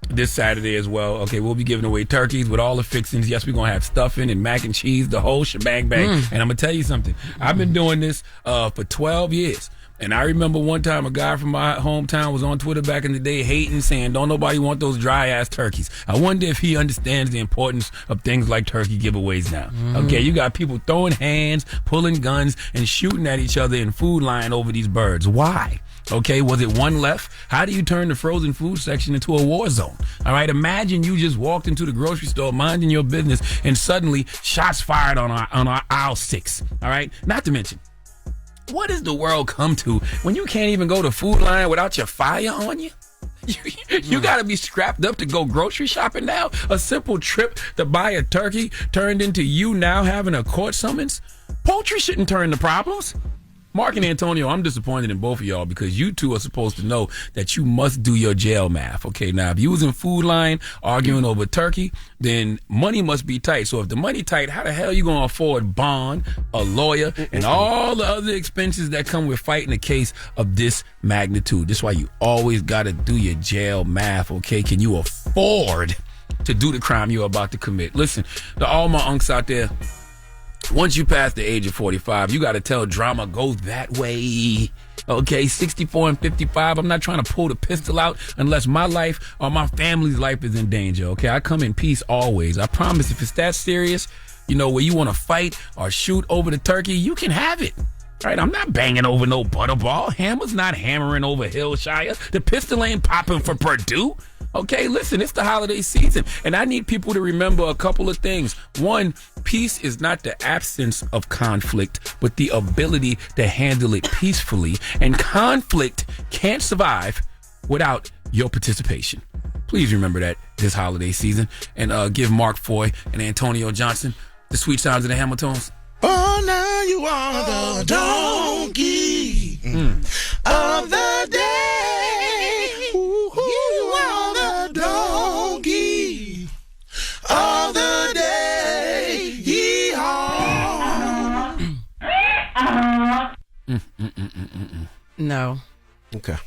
S3: this Saturday as well. Okay, we'll be giving away turkeys with all the fixings. Yes, we're going to have stuffing and mac and cheese, the whole shebang bang. And I'm going to tell you something. I've been doing this for 12 years. And I remember one time a guy from my hometown was on Twitter back in the day hating, saying, don't nobody want those dry-ass turkeys. I wonder if he understands the importance of things like turkey giveaways now. Okay, you got people throwing hands, pulling guns, and shooting at each other in Food Lion over these birds. Why? Okay, was it one left? How do you turn the frozen food section into a war zone? All right, imagine you just walked into the grocery store minding your business and suddenly shots fired on our aisle 6. All right, not to mention, what does the world come to when you can't even go to Food Lion without your fire on you? You got to be strapped up to go grocery shopping now? A simple trip to buy a turkey turned into you now having a court summons? Poultry shouldn't turn to problems. Mark and Antonio, I'm disappointed in both of y'all because you two are supposed to know that you must do your jail math. Okay, now if you was in Food Lion arguing over turkey, then money must be tight. So if the money tight, how the hell are you going to afford bond, a lawyer, and all the other expenses that come with fighting a case of this magnitude? That's why you always got to do your jail math, okay? Can you afford to do the crime you're about to commit? Listen, to all my unks out there, once you pass the age of 45, you got to tell drama goes that way. Okay, 64 and 55, I'm not trying to pull the pistol out unless my life or my family's life is in danger. Okay, I come in peace always. I promise if it's that serious, you know, where you want to fight or shoot over the turkey, you can have it. Right, I'm not banging over no butterball. Hammer's not hammering over Hillshire. The pistol ain't popping for Purdue. Okay, listen, it's the holiday season, and I need people to remember a couple of things. One, peace is not the absence of conflict, but the ability to handle it peacefully. And conflict can't survive without your participation. Please remember that this holiday season, and give Mark Foy and Antonio Johnson the sweet sounds of the Hamiltons.
S7: Oh, now you are the donkey of the day. You are the donkey of the day. Yee-haw.
S8: No.
S4: Okay.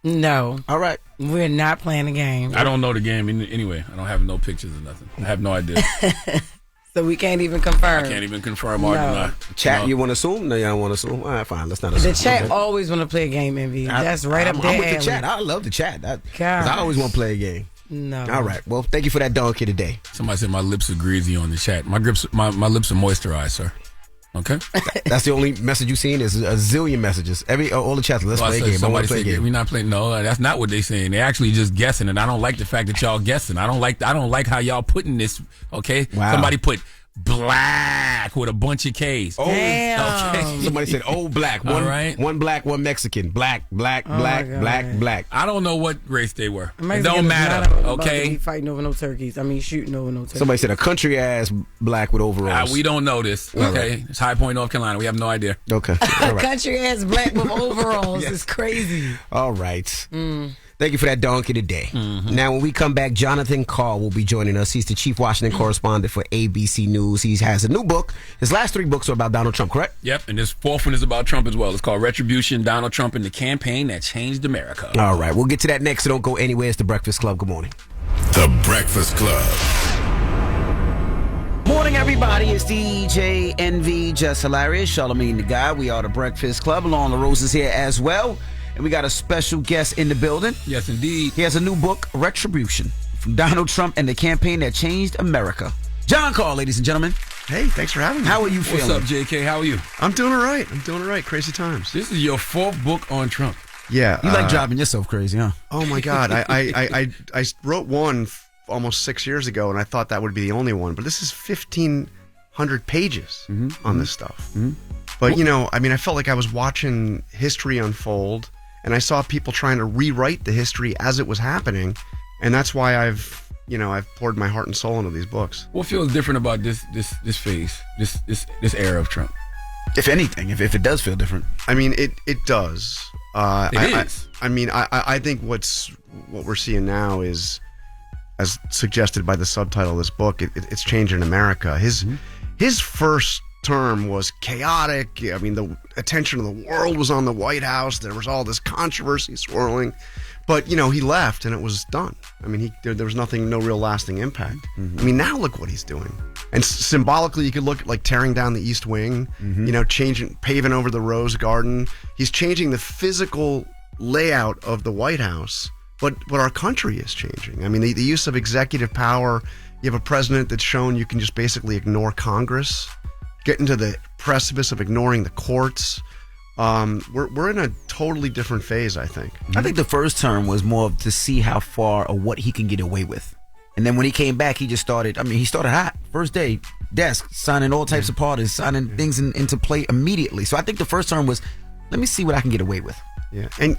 S8: No.
S4: All right.
S8: We're not playing the game.
S3: I don't know the game anyway. I don't have no pictures or nothing. I have no idea.
S8: So we can't even confirm.
S3: I can't even confirm or deny.
S4: Chat, you want to assume? No, you don't want to assume? All right, fine. Let's not assume.
S8: The chat always want to play a game, MV. That's right up there.
S4: I'm with the chat. I love the chat. 'Cause I always want to play a game.
S8: No.
S4: All right. Well, thank you for that donkey today.
S3: Somebody said my lips are greasy on the chat. My lips are moisturized, sir. Okay.
S4: That's the only message you've seen is a zillion messages. All the chats. Let's play a game. I want to play a game.
S3: We're not playing. No, that's not what they're saying. They're actually just guessing, and I don't like the fact that y'all guessing. I don't like how y'all putting this. Okay.
S4: Wow.
S3: Somebody put black with a bunch of K's.
S4: Oh, okay. Somebody said, black. One,
S3: right.
S4: One black, one Mexican. Black. Black.
S3: I don't know what race they were.
S8: It
S3: don't matter. Okay.
S8: Fighting over no turkeys. I mean, shooting over no turkeys.
S4: Somebody said a country ass black with overalls.
S3: We don't know this. Okay. Right. It's High Point, North Carolina. We have no idea.
S4: Okay.
S8: All right. Country ass black with overalls is crazy.
S4: All right. Thank you for that donkey today. Now, when we come back, Jonathan Karl will be joining us. He's the chief Washington correspondent for ABC News. He has a new book. His last 3 books are about Donald Trump, correct?
S3: Yep, and this 4th one is about Trump as well. It's called Retribution, Donald Trump and the Campaign That Changed America.
S4: All right, we'll get to that next, so don't go anywhere. It's The Breakfast Club. Good morning.
S20: The Breakfast Club.
S13: Morning, everybody. It's DJ NV, Jess Hilarious, Charlamagne the Guy. We are The Breakfast Club. Loren LoRosa's here as well. And we got a special guest in the building.
S3: Yes, indeed.
S13: He has a new book, Retribution, from Donald Trump and the Campaign That Changed America. John Karl, ladies and gentlemen.
S10: Hey, thanks for having me.
S13: How are you feeling?
S3: What's up, JK? How are you?
S10: I'm doing all right. Crazy times.
S3: This is your 4th book on Trump.
S10: Yeah.
S13: You like driving yourself crazy, huh?
S10: Oh, my God. I wrote one almost 6 years ago, and I thought that would be the only one. But this is 1,500 pages on this stuff. But, I felt like I was watching history unfold. And I saw people trying to rewrite the history as it was happening, and that's why I've poured my heart and soul into these books.
S3: What feels different about this phase, this era of Trump?
S13: If anything, if it does feel different,
S10: I mean, it does.
S3: It is.
S10: I think what we're seeing now is, as suggested by the subtitle of this book, it's changing America. His first term was chaotic. I mean, the attention of the world was on the White House. There was all this controversy swirling. But, he left and it was done. I mean, there was no real lasting impact. I mean, now look what he's doing. And symbolically, you could look at like tearing down the East Wing, paving over the Rose Garden. He's changing the physical layout of the White House, but our country is changing. I mean, the use of executive power, you have a president that's shown you can just basically ignore Congress, get into the precipice of ignoring the courts. We're in a totally different phase, I think.
S13: I think the first term was more to see how far or what he can get away with. And then when he came back, he just started, he started hot. First day, desk, signing all types of pardons, signing things into play immediately. So I think the first term was, let me see what I can get away with.
S10: Yeah. And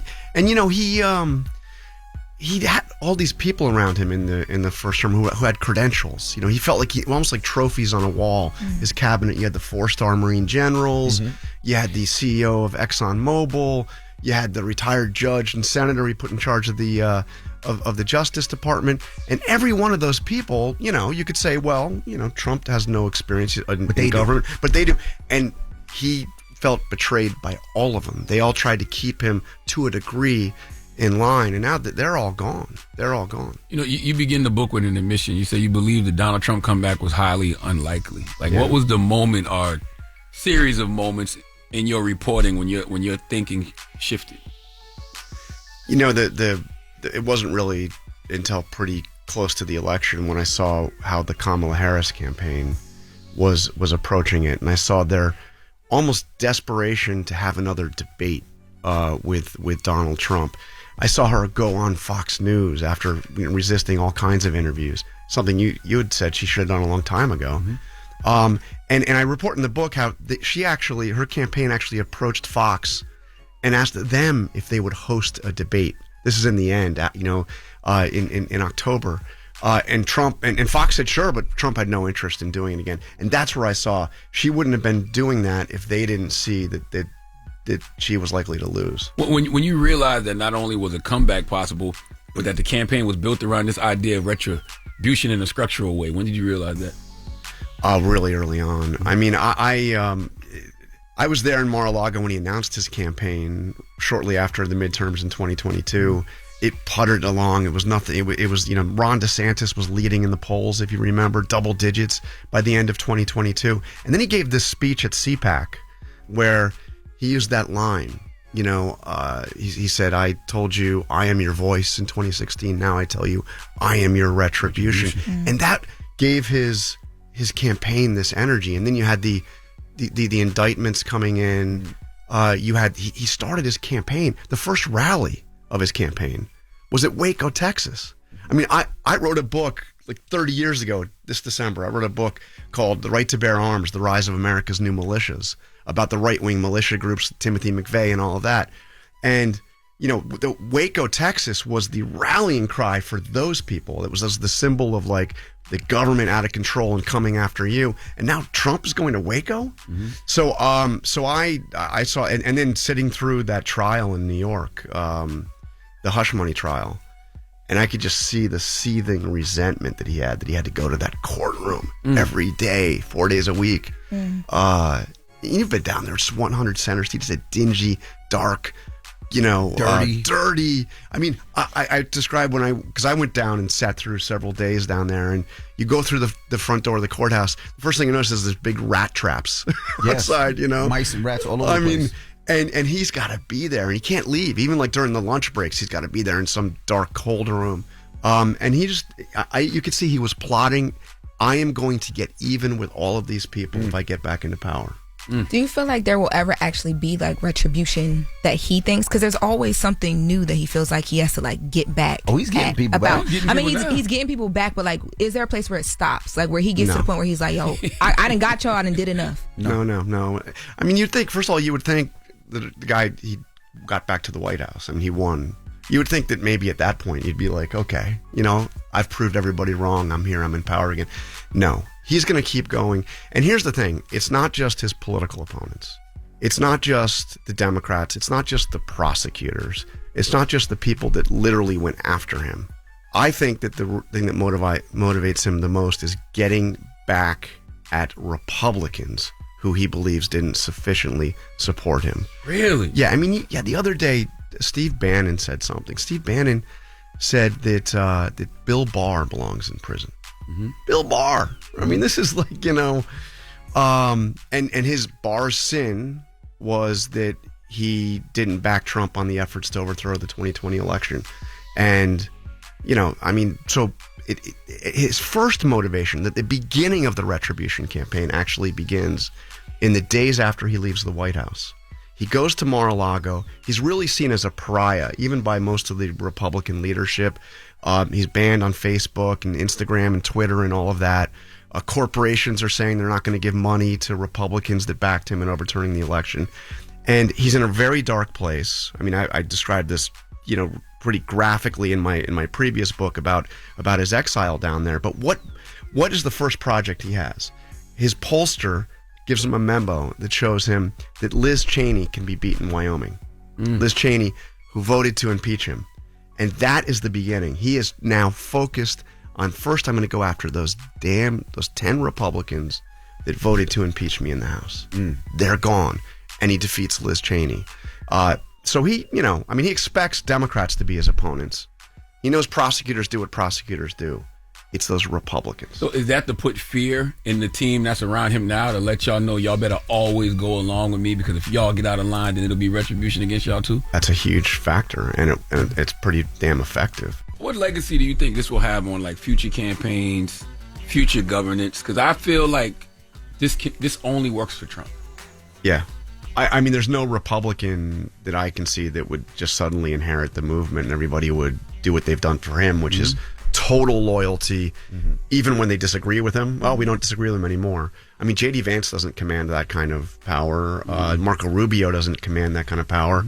S10: he had all these people around him in the first term who had credentials. He felt like almost like trophies on a wall. His cabinet, you had the 4-star Marine generals, you had the CEO of ExxonMobil, you had the retired judge and senator he put in charge of the Justice Department, and every one of those people, you could say, well, Trump has no experience in government, but they do, and he felt betrayed by all of them. They all tried to keep him to a degree in line, and now that they're all gone.
S3: You begin the book with an admission. You say you believe the Donald Trump comeback was highly unlikely. What was the moment or series of moments in your reporting when your thinking shifted?
S10: It wasn't really until pretty close to the election when I saw how the Kamala Harris campaign was approaching it, and I saw their almost desperation to have another debate with Donald Trump. I saw her go on Fox News after resisting all kinds of interviews, something you had said she should have done a long time ago. And I report in the book how her campaign actually approached Fox and asked them if they would host a debate. This is in the end, in October. And Trump and Fox said sure, but Trump had no interest in doing it again. And that's where I saw she wouldn't have been doing that if they didn't see that she was likely to lose.
S3: When you realized that not only was a comeback possible, but that the campaign was built around this idea of retribution in a structural way, when did you realize that?
S10: Really early on. I mean, I was there in Mar-a-Lago when he announced his campaign shortly after the midterms in 2022. It puttered along. It was nothing. It was Ron DeSantis was leading in the polls, if you remember, double digits by the end of 2022. And then he gave this speech at CPAC where he used that line. He said, "I told you I am your voice in 2016. Now I tell you I am your retribution." And that gave his campaign this energy. And then you had the indictments coming in. He started his campaign. The first rally of his campaign was at Waco, Texas. I mean, I wrote a book like 30 years ago this December. I wrote a book called The Right to Bear Arms, The Rise of America's New Militias, about the right-wing militia groups, Timothy McVeigh and all of that. And, the Waco, Texas was the rallying cry for those people. It was the symbol of like the government out of control and coming after you. And now Trump is going to Waco. So I saw, and then sitting through that trial in New York, the hush money trial, and I could just see the seething resentment that he had to go to that courtroom every day, 4 days a week. You've been down there. It's 100 Center Street. It's a dingy, dark, dirty. I mean, I described because I went down and sat through several days down there, and you go through the front door of the courthouse. The first thing you notice is there's big rat traps outside,
S13: Mice and rats all over the place.
S10: And he's got to be there, and he can't leave. Even like during the lunch breaks, he's got to be there in some dark, cold room. And he you could see he was plotting, I am going to get even with all of these people if I get back into power.
S12: Do you feel like there will ever actually be like retribution that he thinks? Because there's always something new that he feels like he has to like get back.
S13: Oh, he's getting people back.
S12: He's getting people back, but like, is there a place where it stops? Like where he gets to the point where he's like, yo, I done got y'all, I done did enough.
S10: No. I mean, first of all, you would think the guy, he got back to the White House. I mean, he won. You would think that maybe at that point you'd be like, okay, I've proved everybody wrong. I'm here. I'm in power again. No, he's going to keep going. And here's the thing. It's not just his political opponents. It's not just the Democrats. It's not just the prosecutors. It's not just the people that literally went after him. I think that the thing that motivates him the most is getting back at Republicans who he believes didn't sufficiently support him.
S3: Really?
S10: Yeah. I mean, the other day, Steve Bannon said something. Steve Bannon said that Bill Barr belongs in prison. Bill Barr. I mean, this is like, and his Barr's sin was that he didn't back Trump on the efforts to overthrow the 2020 election. And, so his first motivation, that the beginning of the retribution campaign actually begins in the days after he leaves the White House. He goes to Mar-a-Lago. He's really seen as a pariah, even by most of the Republican leadership. He's banned on Facebook and Instagram and Twitter and all of that. Corporations are saying they're not going to give money to Republicans that backed him in overturning the election. And he's in a very dark place. I mean, I described this, pretty graphically in my previous book about his exile down there. But what is the first project he has? His pollster gives him a memo that shows him that Liz Cheney can be beat in Wyoming. Liz Cheney, who voted to impeach him. And that is the beginning. He is now focused on, first I'm going to go after those 10 Republicans that voted to impeach me in the House. They're gone. And he defeats Liz Cheney. So he expects Democrats to be his opponents. He knows prosecutors do what prosecutors do. It's those Republicans.
S3: So is that to put fear in the team that's around him now, to let y'all know y'all better always go along with me, because if y'all get out of line, then it'll be retribution against y'all too?
S10: That's a huge factor, and it's pretty damn effective.
S3: What legacy do you think this will have on like future campaigns, future governance? Because I feel like this only works for Trump.
S10: Yeah. I mean, there's no Republican that I can see that would just suddenly inherit the movement and everybody would do what they've done for him, which is total loyalty, even when they disagree with him. Well, we don't disagree with him anymore. I mean, J.D. Vance doesn't command that kind of power. Marco Rubio doesn't command that kind of power.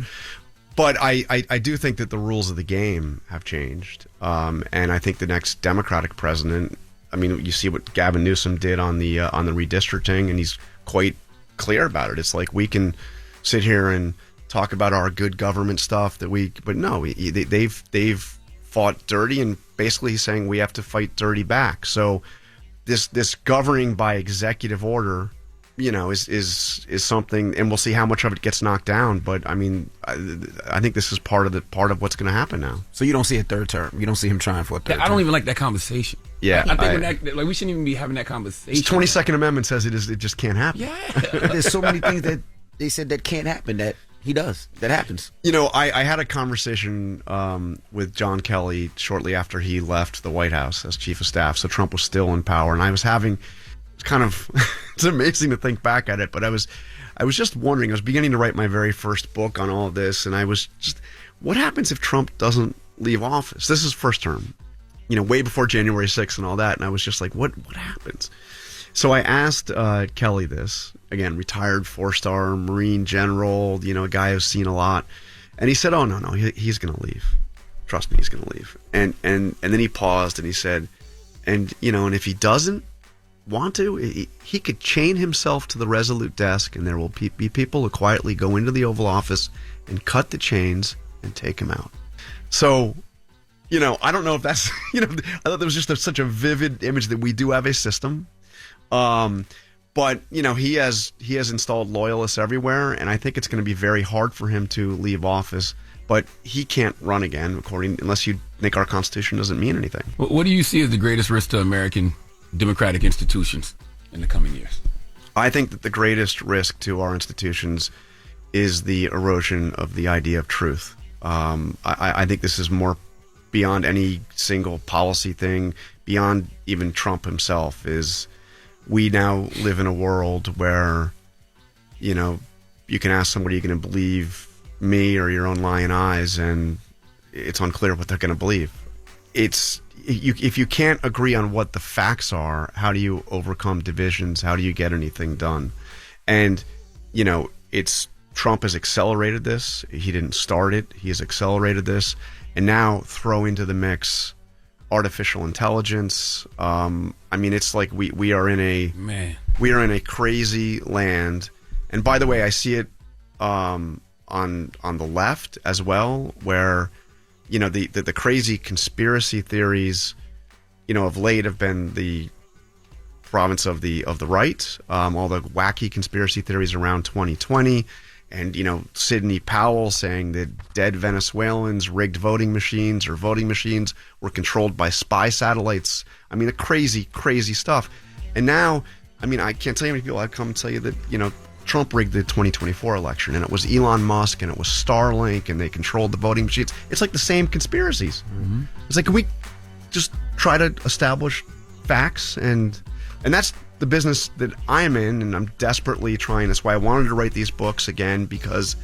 S10: But I do think that the rules of the game have changed. And I think the next Democratic president, I mean, you see what Gavin Newsom did on the redistricting, and he's quite clear about it. It's like, we can sit here and talk about our good government stuff but no, they've fought dirty, and basically he's saying we have to fight dirty back. So this governing by executive order, is something, and we'll see how much of it gets knocked down. But I mean, I think this is part of what's going to happen now.
S13: So you don't see a third term. You don't see him trying for a third term.
S3: I don't even like that conversation.
S10: Yeah,
S3: I think we shouldn't even be having that conversation.
S10: The 22nd Amendment says it just can't happen.
S3: Yeah,
S13: there's so many things that they said that can't happen that he does. That happens.
S10: I had a conversation with John Kelly shortly after he left the White House as chief of staff. So Trump was still in power, and I was having kind of it's amazing to think back at it, but I was just wondering. I was beginning to write my very first book on all of this, and I was just, what happens if Trump doesn't leave office? This is first term, way before January 6th and all that, and I was just like, what happens? So I asked Kelly this, again, retired 4-star Marine general, a guy who's seen a lot, and he said, oh, no, he's going to leave. Trust me, he's going to leave. And then he paused and he said, and if he doesn't want to, he could chain himself to the Resolute desk, and there will be people who quietly go into the Oval Office and cut the chains and take him out. So, I don't know if that's, I thought there was just such a vivid image that we do have a system. But he has installed loyalists everywhere, and I think it's going to be very hard for him to leave office. But he can't run again, unless you think our Constitution doesn't mean anything.
S3: What do you see as the greatest risk to American democratic institutions in the coming years?
S10: I think that the greatest risk to our institutions is the erosion of the idea of truth. I think this is more beyond any single policy thing, beyond even Trump himself. Is we now live in a world where, you can ask somebody, you going to believe me or your own lying eyes, and it's unclear what they're going to believe. If you can't agree on what the facts are, how do you overcome divisions? How do you get anything done? And, Trump has accelerated this. He didn't start it. He has accelerated this. And now throw into the mix artificial intelligence. It's like we are in a crazy land. And by the way, I see it on the left as well, where the crazy conspiracy theories, of late have been the province of the right. All the wacky conspiracy theories around 2020, and Sidney Powell saying that dead Venezuelans rigged voting machines were controlled by spy satellites. I mean, the crazy stuff. And now, I mean, I can't tell you how many people I've come and tell you that Trump rigged the 2024 election, and it was Elon Musk, and it was Starlink, and they controlled the voting machines. It's like the same conspiracies. Mm-hmm. It's like, can we just try to establish facts? And that's the business that I'm in, and I'm desperately trying. That's why I wanted to write these books again, because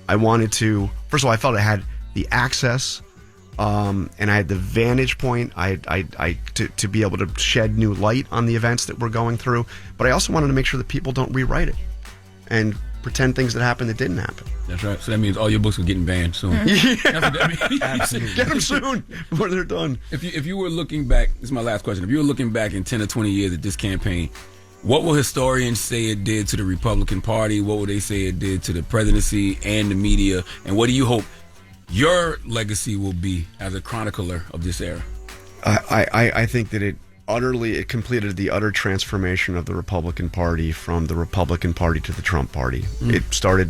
S10: I wanted to. First of all, I felt I had the access, and I had the vantage point. To be able to shed new light on the events that we're going through. But I also wanted to make sure that people don't rewrite it and pretend things that happened that didn't happen.
S1: That's right. So that means all your books are getting banned soon.
S10: Yeah.
S1: That's what that means.
S10: Absolutely. Get them soon before they're done.
S1: If you were looking back, this is my last question. If you were looking back in 10 or 20 years at this campaign, what will historians say it did to the Republican Party? What would they say it did to the presidency and the media? And what do you hope your legacy will be as a chronicler of this era?
S10: I think that it completed the utter transformation of the Republican Party from the Republican Party to the Trump Party. It started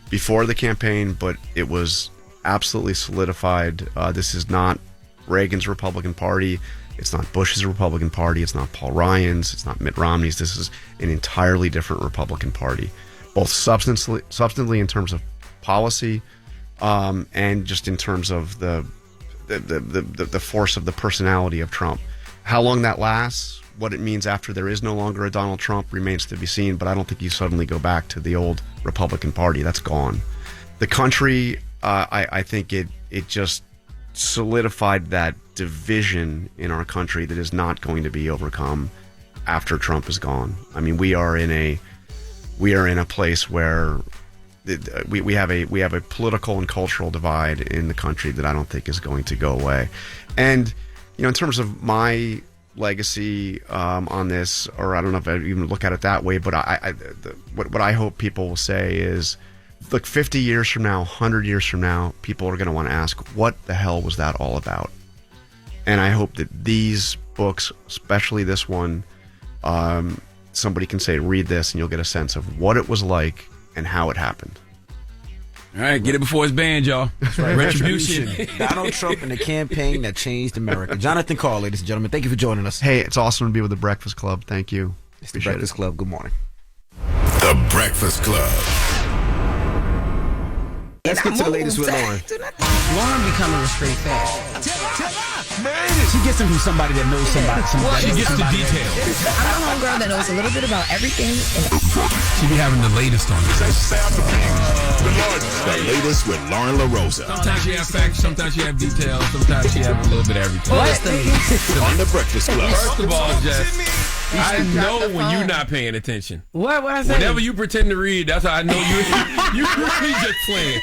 S10: before the campaign, but it was absolutely solidified. This is not Reagan's Republican Party. It's not Bush's Republican Party. It's not Paul Ryan's. It's not Mitt Romney's. This is an entirely different Republican Party, both substantively in terms of policy, and just in terms of the force of the personality of Trump. How long that lasts, what it means after there is no longer a Donald Trump, remains to be seen, but I don't think you suddenly go back to the old Republican Party. That's gone. The country, I think it just solidified that division in our country that is not going to be overcome after Trump is gone. I mean, we are in a place where we have a political and cultural divide in the country that I don't think is going to go away. And in terms of my legacy on this, or I don't know if I even look at it that way, but what I hope people will say is, look, 50 years from now, 100 years from now, people are going to want to ask, what the hell was that all about? And I hope that these books, especially this one, somebody can say, read this, and you'll get a sense of what it was like and how it happened.
S1: All right, get it before it's banned, y'all. That's right. Retribution.
S13: Donald Trump and the campaign that changed America. Jonathan Karl, ladies and gentlemen, thank you for joining us.
S10: Hey, it's awesome to be with the Breakfast Club. Thank you.
S13: It's the Breakfast Club. Good morning.
S20: The Breakfast Club.
S13: Let's get to the latest with Loren.
S8: Loren becoming a straight fat.
S13: She gets them from somebody that knows somebody.
S1: She gets the details.
S12: I'm a homegirl that knows a little bit about everything.
S1: She be having the latest on this.
S20: The latest with Loren LoRosa.
S1: Sometimes she have facts, sometimes she have details, sometimes she have a little bit of everything.
S20: On the Breakfast Club.
S1: First of all, Jess, I know when you're not paying attention.
S8: What I say?
S1: Whenever you pretend to read, that's how I know you really just playing.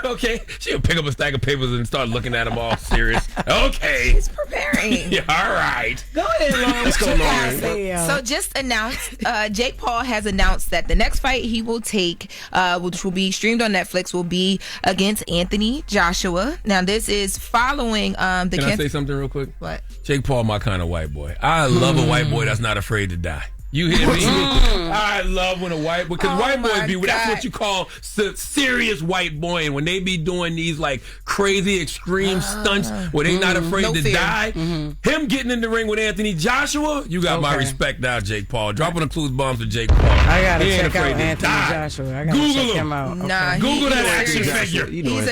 S1: Okay? She'll pick up a stack of papers and start looking at them all serious. Okay.
S12: She's preparing.
S1: Yeah, all right.
S8: Go ahead, Loren.
S1: Let's go, Loren.
S12: So just announced, Jake Paul has announced that the next fight he will take, which will be streamed on Netflix, will be against Anthony Joshua. Now, this is following the...
S1: Can I say something real quick?
S12: What?
S1: Jake Paul, my kind of white boy. I love a white boy that's not afraid to die. You hear me? I love when a white boy, because white boys be, that's what you call serious white boy. And when they be doing these like crazy extreme stunts where they not afraid to die, him getting in the ring with Anthony Joshua, you got my respect now, Jake Paul. Dropping the clues bombs to Jake Paul.
S8: I gotta
S1: He ain't
S8: check out
S1: afraid to
S8: Anthony
S1: die.
S8: Joshua. I gotta
S1: Google
S8: check
S1: him.
S8: him out.
S12: Nah,
S1: Google that action
S12: serious.
S1: figure.
S12: He's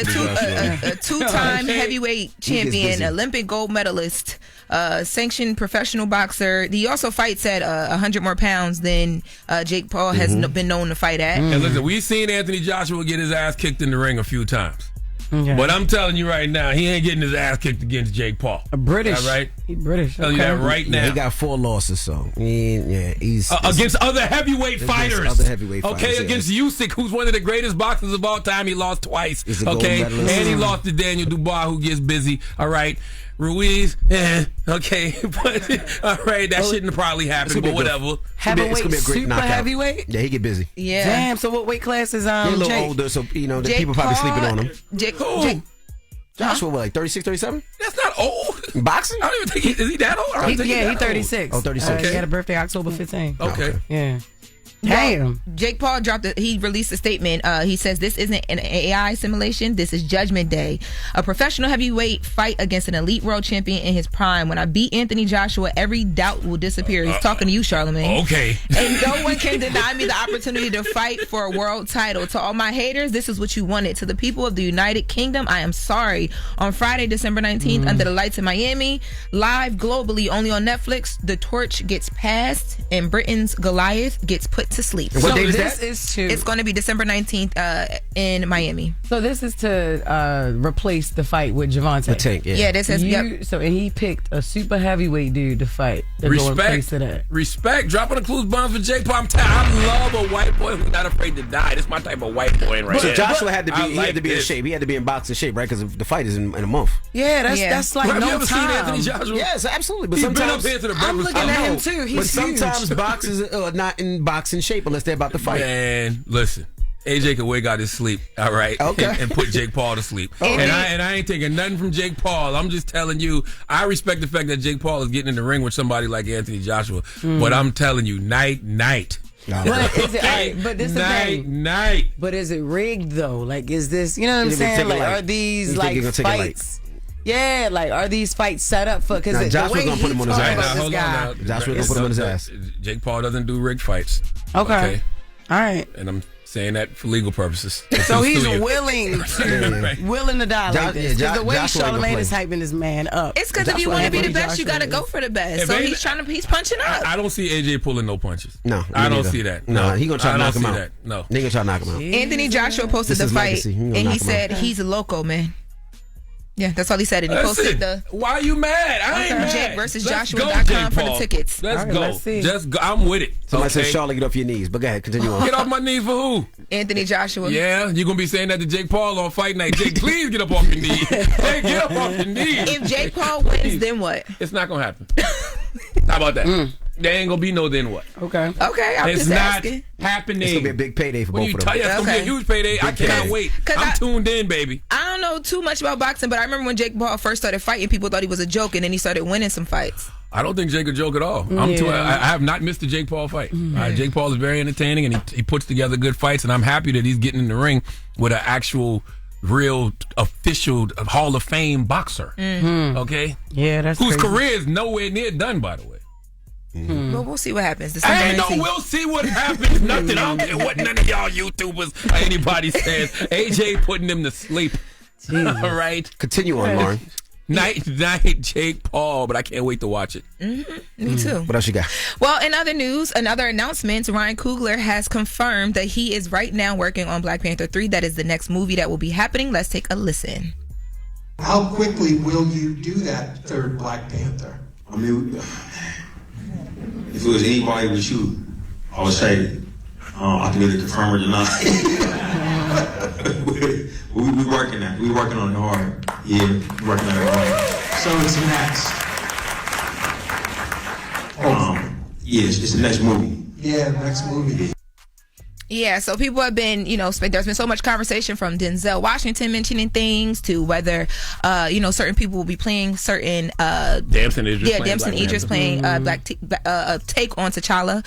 S12: a two-time heavyweight champion, Olympic gold medalist, sanctioned professional boxer. He also fights at 100 more pounds than Jake Paul has been known to fight at.
S1: And listen, we've seen Anthony Joshua get his ass kicked in the ring a few times.
S8: Okay.
S1: But I'm telling you right now, he ain't getting his ass kicked against Jake Paul.
S8: A British.
S1: Is that right?
S8: He British.
S1: Telling you that right now.
S13: He got 4 losses, so he's
S1: against other heavyweight fighters.
S13: Other heavyweight fighters,
S1: okay, against Usyk, who's one of the greatest boxers of all time. He lost twice. Okay, and he lost to Daniel Dubois, who gets busy. All right. Ruiz, okay, but all right, that shouldn't probably happen, but whatever.
S8: Heavyweight, super heavyweight.
S13: Yeah, he get busy.
S12: Yeah.
S8: Damn. So what weight class is
S13: He's a little
S8: Jake?
S13: older, so the
S12: Jake
S13: people probably
S12: Paul,
S13: sleeping on him.
S12: Jake,
S13: Joshua, what, like 36, 37?
S1: That's not old.
S13: Boxing?
S1: I don't even think is he that old? I don't think
S8: He's
S1: that
S8: 36.
S13: Oh, 36.
S8: He had a birthday October 15th.
S1: Okay.
S8: Yeah. Damn.
S12: Jake Paul he released a statement. He says this isn't an AI simulation. This is Judgment Day. A professional heavyweight fight against an elite world champion in his prime. When I beat Anthony Joshua, every doubt will disappear. He's talking to you, Charlamagne.
S1: Okay.
S12: And no one can deny me the opportunity to fight for a world title. To all my haters, this is what you wanted. To the people of the United Kingdom, I am sorry. On Friday, December 19th, under the lights in Miami, live globally, only on Netflix, the torch gets passed and Britain's Goliath gets put to sleep.
S8: So this is to...
S12: It's going to be December 19th in Miami.
S8: So this is to replace the fight with Javante.
S4: With Tank,
S12: Yeah, this has...
S8: So and he picked a super heavyweight dude to fight. To go in place of that.
S1: Respect. Dropping the clues bombs for Jake Paul. I love a white boy who's not afraid to die. That's my type of white boy right
S4: So
S1: there.
S4: Joshua had to be. He had to be in shape. He had to be in boxing shape, right? Because the fight is in a month.
S8: Yeah, that's like
S1: Have you
S8: no
S1: ever seen
S8: time.
S1: Anthony Joshua?
S4: Yes, absolutely. But
S1: He's been
S4: sometimes
S1: up here to the
S8: I'm
S1: breakfast
S8: looking
S1: club.
S8: at him too. He's
S4: but
S8: huge.
S4: sometimes boxers are not in boxing shape unless they're about to fight.
S1: Man, listen. AJ could wake out his sleep, all right, and put Jake Paul to sleep.
S4: Okay.
S1: And I ain't taking nothing from Jake Paul. I'm just telling you, I respect the fact that Jake Paul is getting in the ring with somebody like Anthony Joshua. But I'm telling you, night.
S8: But is it? Right, but this is the thing.
S1: Night.
S8: But is it rigged though? Like, is this? You know what I'm saying? Like, are these like fights? Yeah, like are these fights set up for? Because the way
S4: gonna put him on his ass.
S8: this guy,
S4: Joshua gonna put him on his ass.
S1: Jake Paul doesn't do rigged fights.
S8: Okay. All right.
S1: And I'm saying that for legal purposes.
S8: So he's willing to die like this. Because the way Charlamagne is hyping this man up.
S12: It's because if you want to be the best, you got to go for the best. So he's punching up.
S1: I don't see AJ pulling no punches.
S4: No,
S1: I don't see that.
S4: No, he gonna try to knock him out.
S1: That. No,
S4: he gonna try to knock him out.
S12: Anthony Joshua posted the fight, and he said he's a loco, man. Yeah, that's all he said. And he posted the.
S1: Why are you mad? I ain't mad.
S12: Jake versus Joshua.com for the tickets.
S1: Let's go. Just go. I'm with it.
S4: Somebody said, Charlotte, get off your knees. But go ahead, continue on.
S1: Get off my knees for who?
S12: Anthony Joshua.
S1: Yeah, you're going to be saying that to Jake Paul on fight night. Jake, please get up off your knees. Jake, get up off your knees.
S12: If Jake Paul wins, then what?
S1: It's not going to happen. How about that? There ain't gonna be no then what.
S8: Okay.
S12: I'm
S1: it's
S12: just
S1: not
S12: asking.
S1: happening.
S4: It's gonna be a big payday for both of them.
S1: It's gonna be a huge payday. I cannot wait. I'm tuned in, baby.
S12: I don't know too much about boxing, but I remember when Jake Paul first started fighting, people thought he was a joke, and then he started winning some fights.
S1: I don't think Jake a joke at all. I have not missed a Jake Paul fight. Jake Paul is very entertaining, and he puts together good fights, and I'm happy that he's getting in the ring with an actual, real, official Hall of Fame boxer. Okay?
S8: Yeah, that's
S1: whose
S8: crazy.
S1: career is nowhere near done, by the way.
S12: Well, we'll see what happens.
S1: We'll see what happens. Nothing. I don't care what none of y'all YouTubers or anybody says. AJ putting them to sleep. All right.
S4: Continue on, Lauren.
S1: Night, Jake Paul, but I can't wait to watch it.
S12: Me too.
S4: What else you got?
S12: Well, in other news, another announcement, Ryan Coogler has confirmed that he is right now working on Black Panther 3. That is the next movie that will be happening. Let's take a listen.
S15: How quickly will you do that third Black Panther?
S16: I mean, if it was anybody with you, I would say I can either confirm or deny. we working that. We working on it hard. Yeah, we working on it hard.
S15: So it's next.
S16: Yes, it's the next movie.
S15: Yeah, next movie.
S12: Yeah, so people have been, there's been so much conversation from Denzel Washington mentioning things to whether, certain people will be playing certain.
S1: Damson Idris.
S12: Yeah, Damson Idris playing a take on T'Challa.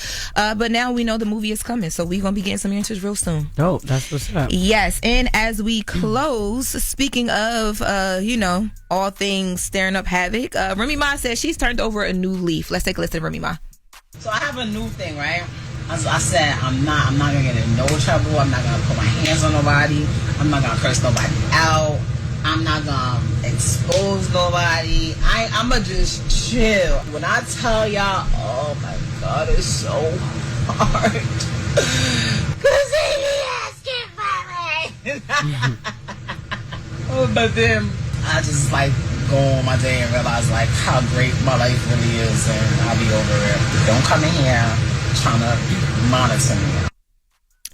S12: But now we know the movie is coming, so we're going to be getting some answers real soon.
S8: Dope, that's what's up.
S12: Yes, and as we close, speaking of, all things stirring up havoc, Remy Ma says she's turned over a new leaf. Let's take a listen to Remy Ma.
S19: So I have a new thing, right? As I said, I'm not gonna get in no trouble. I'm not gonna put my hands on nobody. I'm not gonna curse nobody out. I'm not gonna expose nobody. I'm gonna just chill. When I tell y'all, oh my God, it's so hard. Cause he asking for me. But then I just go on my day and realize how great my life really is, and I'll be over it. Don't come in here trying to monitor me.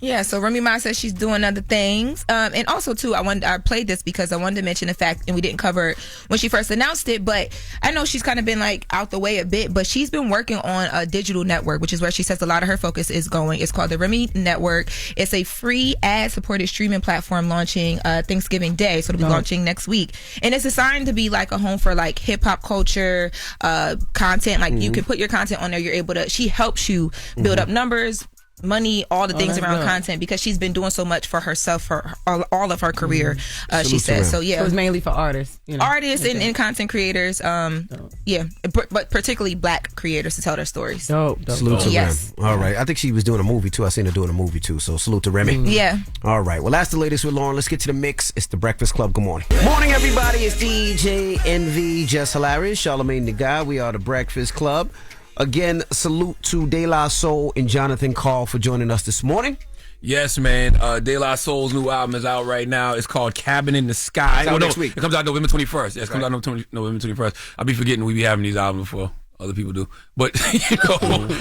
S12: Yeah, so Remy Ma says she's doing other things. And also, too, I played this because I wanted to mention the fact, and we didn't cover it when she first announced it, but I know she's kind of been out the way a bit, but she's been working on a digital network, which is where she says a lot of her focus is going. It's called the Remy Network. It's a free ad-supported streaming platform launching Thanksgiving Day, so it'll be launching next week. And it's designed to be a home for hip-hop culture, content. You can put your content on there. You're able to, she helps you build up numbers, money, all the things around content, because she's been doing so much for herself for all of her career. She says so. Yeah,
S8: so it's mainly for artists,
S12: artists and content creators. But particularly Black creators to tell their stories.
S8: Dope.
S4: Salute to
S12: Yes.
S4: Rem. All right, I think she was doing a movie too. I seen her doing a movie too. So salute to Remy.
S12: Yeah.
S4: All right. Well, that's the latest with Loren. Let's get to the mix. It's the Breakfast Club. Good morning. Morning, everybody. It's DJ NV, Jess Hilarious, Charlamagne the Guy. We are the Breakfast Club. Again, salute to De La Soul and Jonathan Karl for joining us this morning.
S3: Yes, man. De La Soul's new album is out right now. It's called Cabin in the Sky.
S4: It's out next week.
S3: It comes out November 21st. Yes, it comes out November 21st. I'll be forgetting we be having these albums before other people do. But,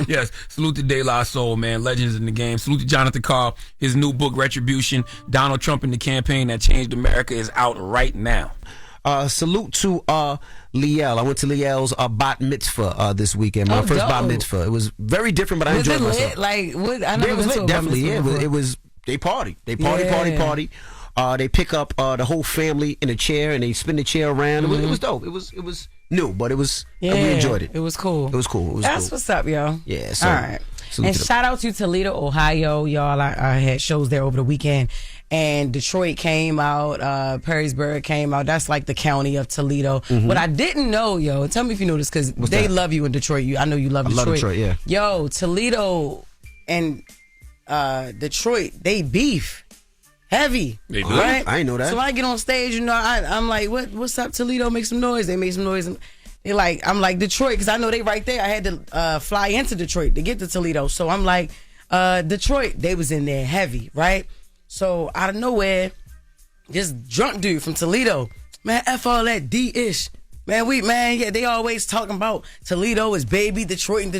S3: yes, salute to De La Soul, man. Legends in the game. Salute to Jonathan Karl. His new book, Retribution, Donald Trump and the Campaign That Changed America, is out right now.
S4: Salute to Liel. I went to Liel's bat mitzvah this weekend. My first bat mitzvah. It was very different, but I enjoyed myself.
S8: Like, what? I
S4: Yeah,
S8: never
S4: it was
S8: been to
S4: lit.
S8: a
S4: Definitely,
S8: bat
S4: yeah.
S8: mitzvah
S4: It was. They party. They party. They pick up the whole family in a chair and they spin the chair around. It was dope. It was new, but it was. We enjoyed it.
S8: It was cool.
S4: It was cool.
S8: That's what's up, y'all.
S4: Yeah. So,
S8: all right. And shout out to Toledo, Ohio, y'all. I had shows there over the weekend, and Detroit came out. Perrysburg came out. That's like the county of Toledo.
S4: Mm-hmm.
S8: What I didn't know, yo, tell me if you know this, because they love you in Detroit. I know you love Detroit.
S4: I love Detroit. Yeah.
S8: Yo, Toledo and Detroit, they beef heavy.
S3: They do.
S8: Right?
S4: I didn't know that.
S8: So when I get on stage, I'm like, what's up, Toledo? Make some noise. They made some noise. I'm like Detroit, because I know they right there. I had to fly into Detroit to get to Toledo. So I'm like, Detroit, they was in there heavy, right? So out of nowhere, this drunk dude from Toledo, man, F all that D-ish. Man, they always talking about Toledo is baby, Detroit and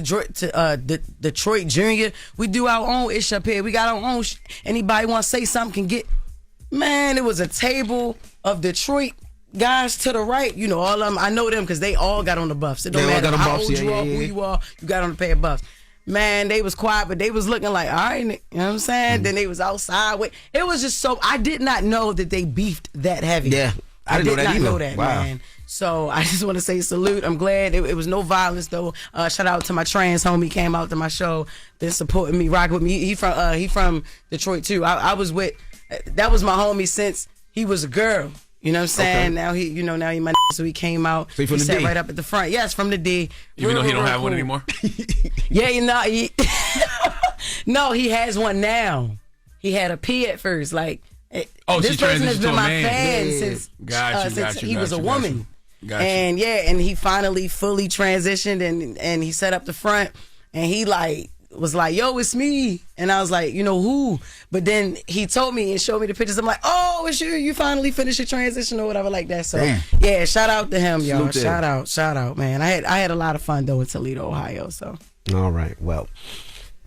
S8: Detroit Junior. We do our own ish up here. We got our own anybody want to say something can get. Man, it was a table of Detroit guys to the right, all of them. I know them because they all got on the buffs. It don't matter how old you are, who you are, you got on the pair of buffs. Man, they was quiet, but they was looking like, all right, you know what I'm saying? Then they was outside. It was just so, I did not know that they beefed that heavy.
S4: Yeah, I didn't
S8: did not
S4: either.
S8: know that,
S4: Wow.
S8: man. So I just want to say salute. I'm glad it was no violence though. Shout out to my trans homie, came out to my show, been supporting me, rocking with me. He from Detroit too. I was with, that was my homie since he was a girl. You know what I'm saying? Okay. Now he my so he came out.
S4: So he
S8: sat
S4: D.
S8: right up at the front. Yes, from the D.
S3: Even though he don't have one anymore?
S8: Yeah, no, he has one now. He had a P at first. Like, this person has been my fan since he was a woman. And and he finally fully transitioned and he set up the front and he was like, yo, it's me. And I was like, who? But then he told me and showed me the pictures. I'm like, oh, it's you finally finished your transition or whatever like that. So yeah, shout out to him, y'all. Shout out, man. I had a lot of fun though in Toledo, Ohio. So
S4: all right, well,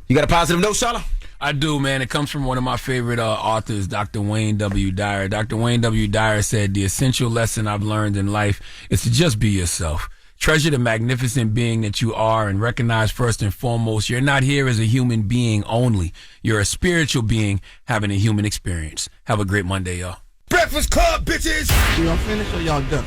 S4: you got a positive note, Charla?
S3: I do, man. It comes from one of my favorite authors, Dr. Wayne W. Dyer. Dr. Wayne W. Dyer said, the essential lesson I've learned in life is to just be yourself. Treasure the magnificent being that you are and recognize first and foremost, you're not here as a human being only. You're a spiritual being having a human experience. Have a great Monday, y'all.
S20: Breakfast Club, bitches!
S6: Y'all finished or y'all done?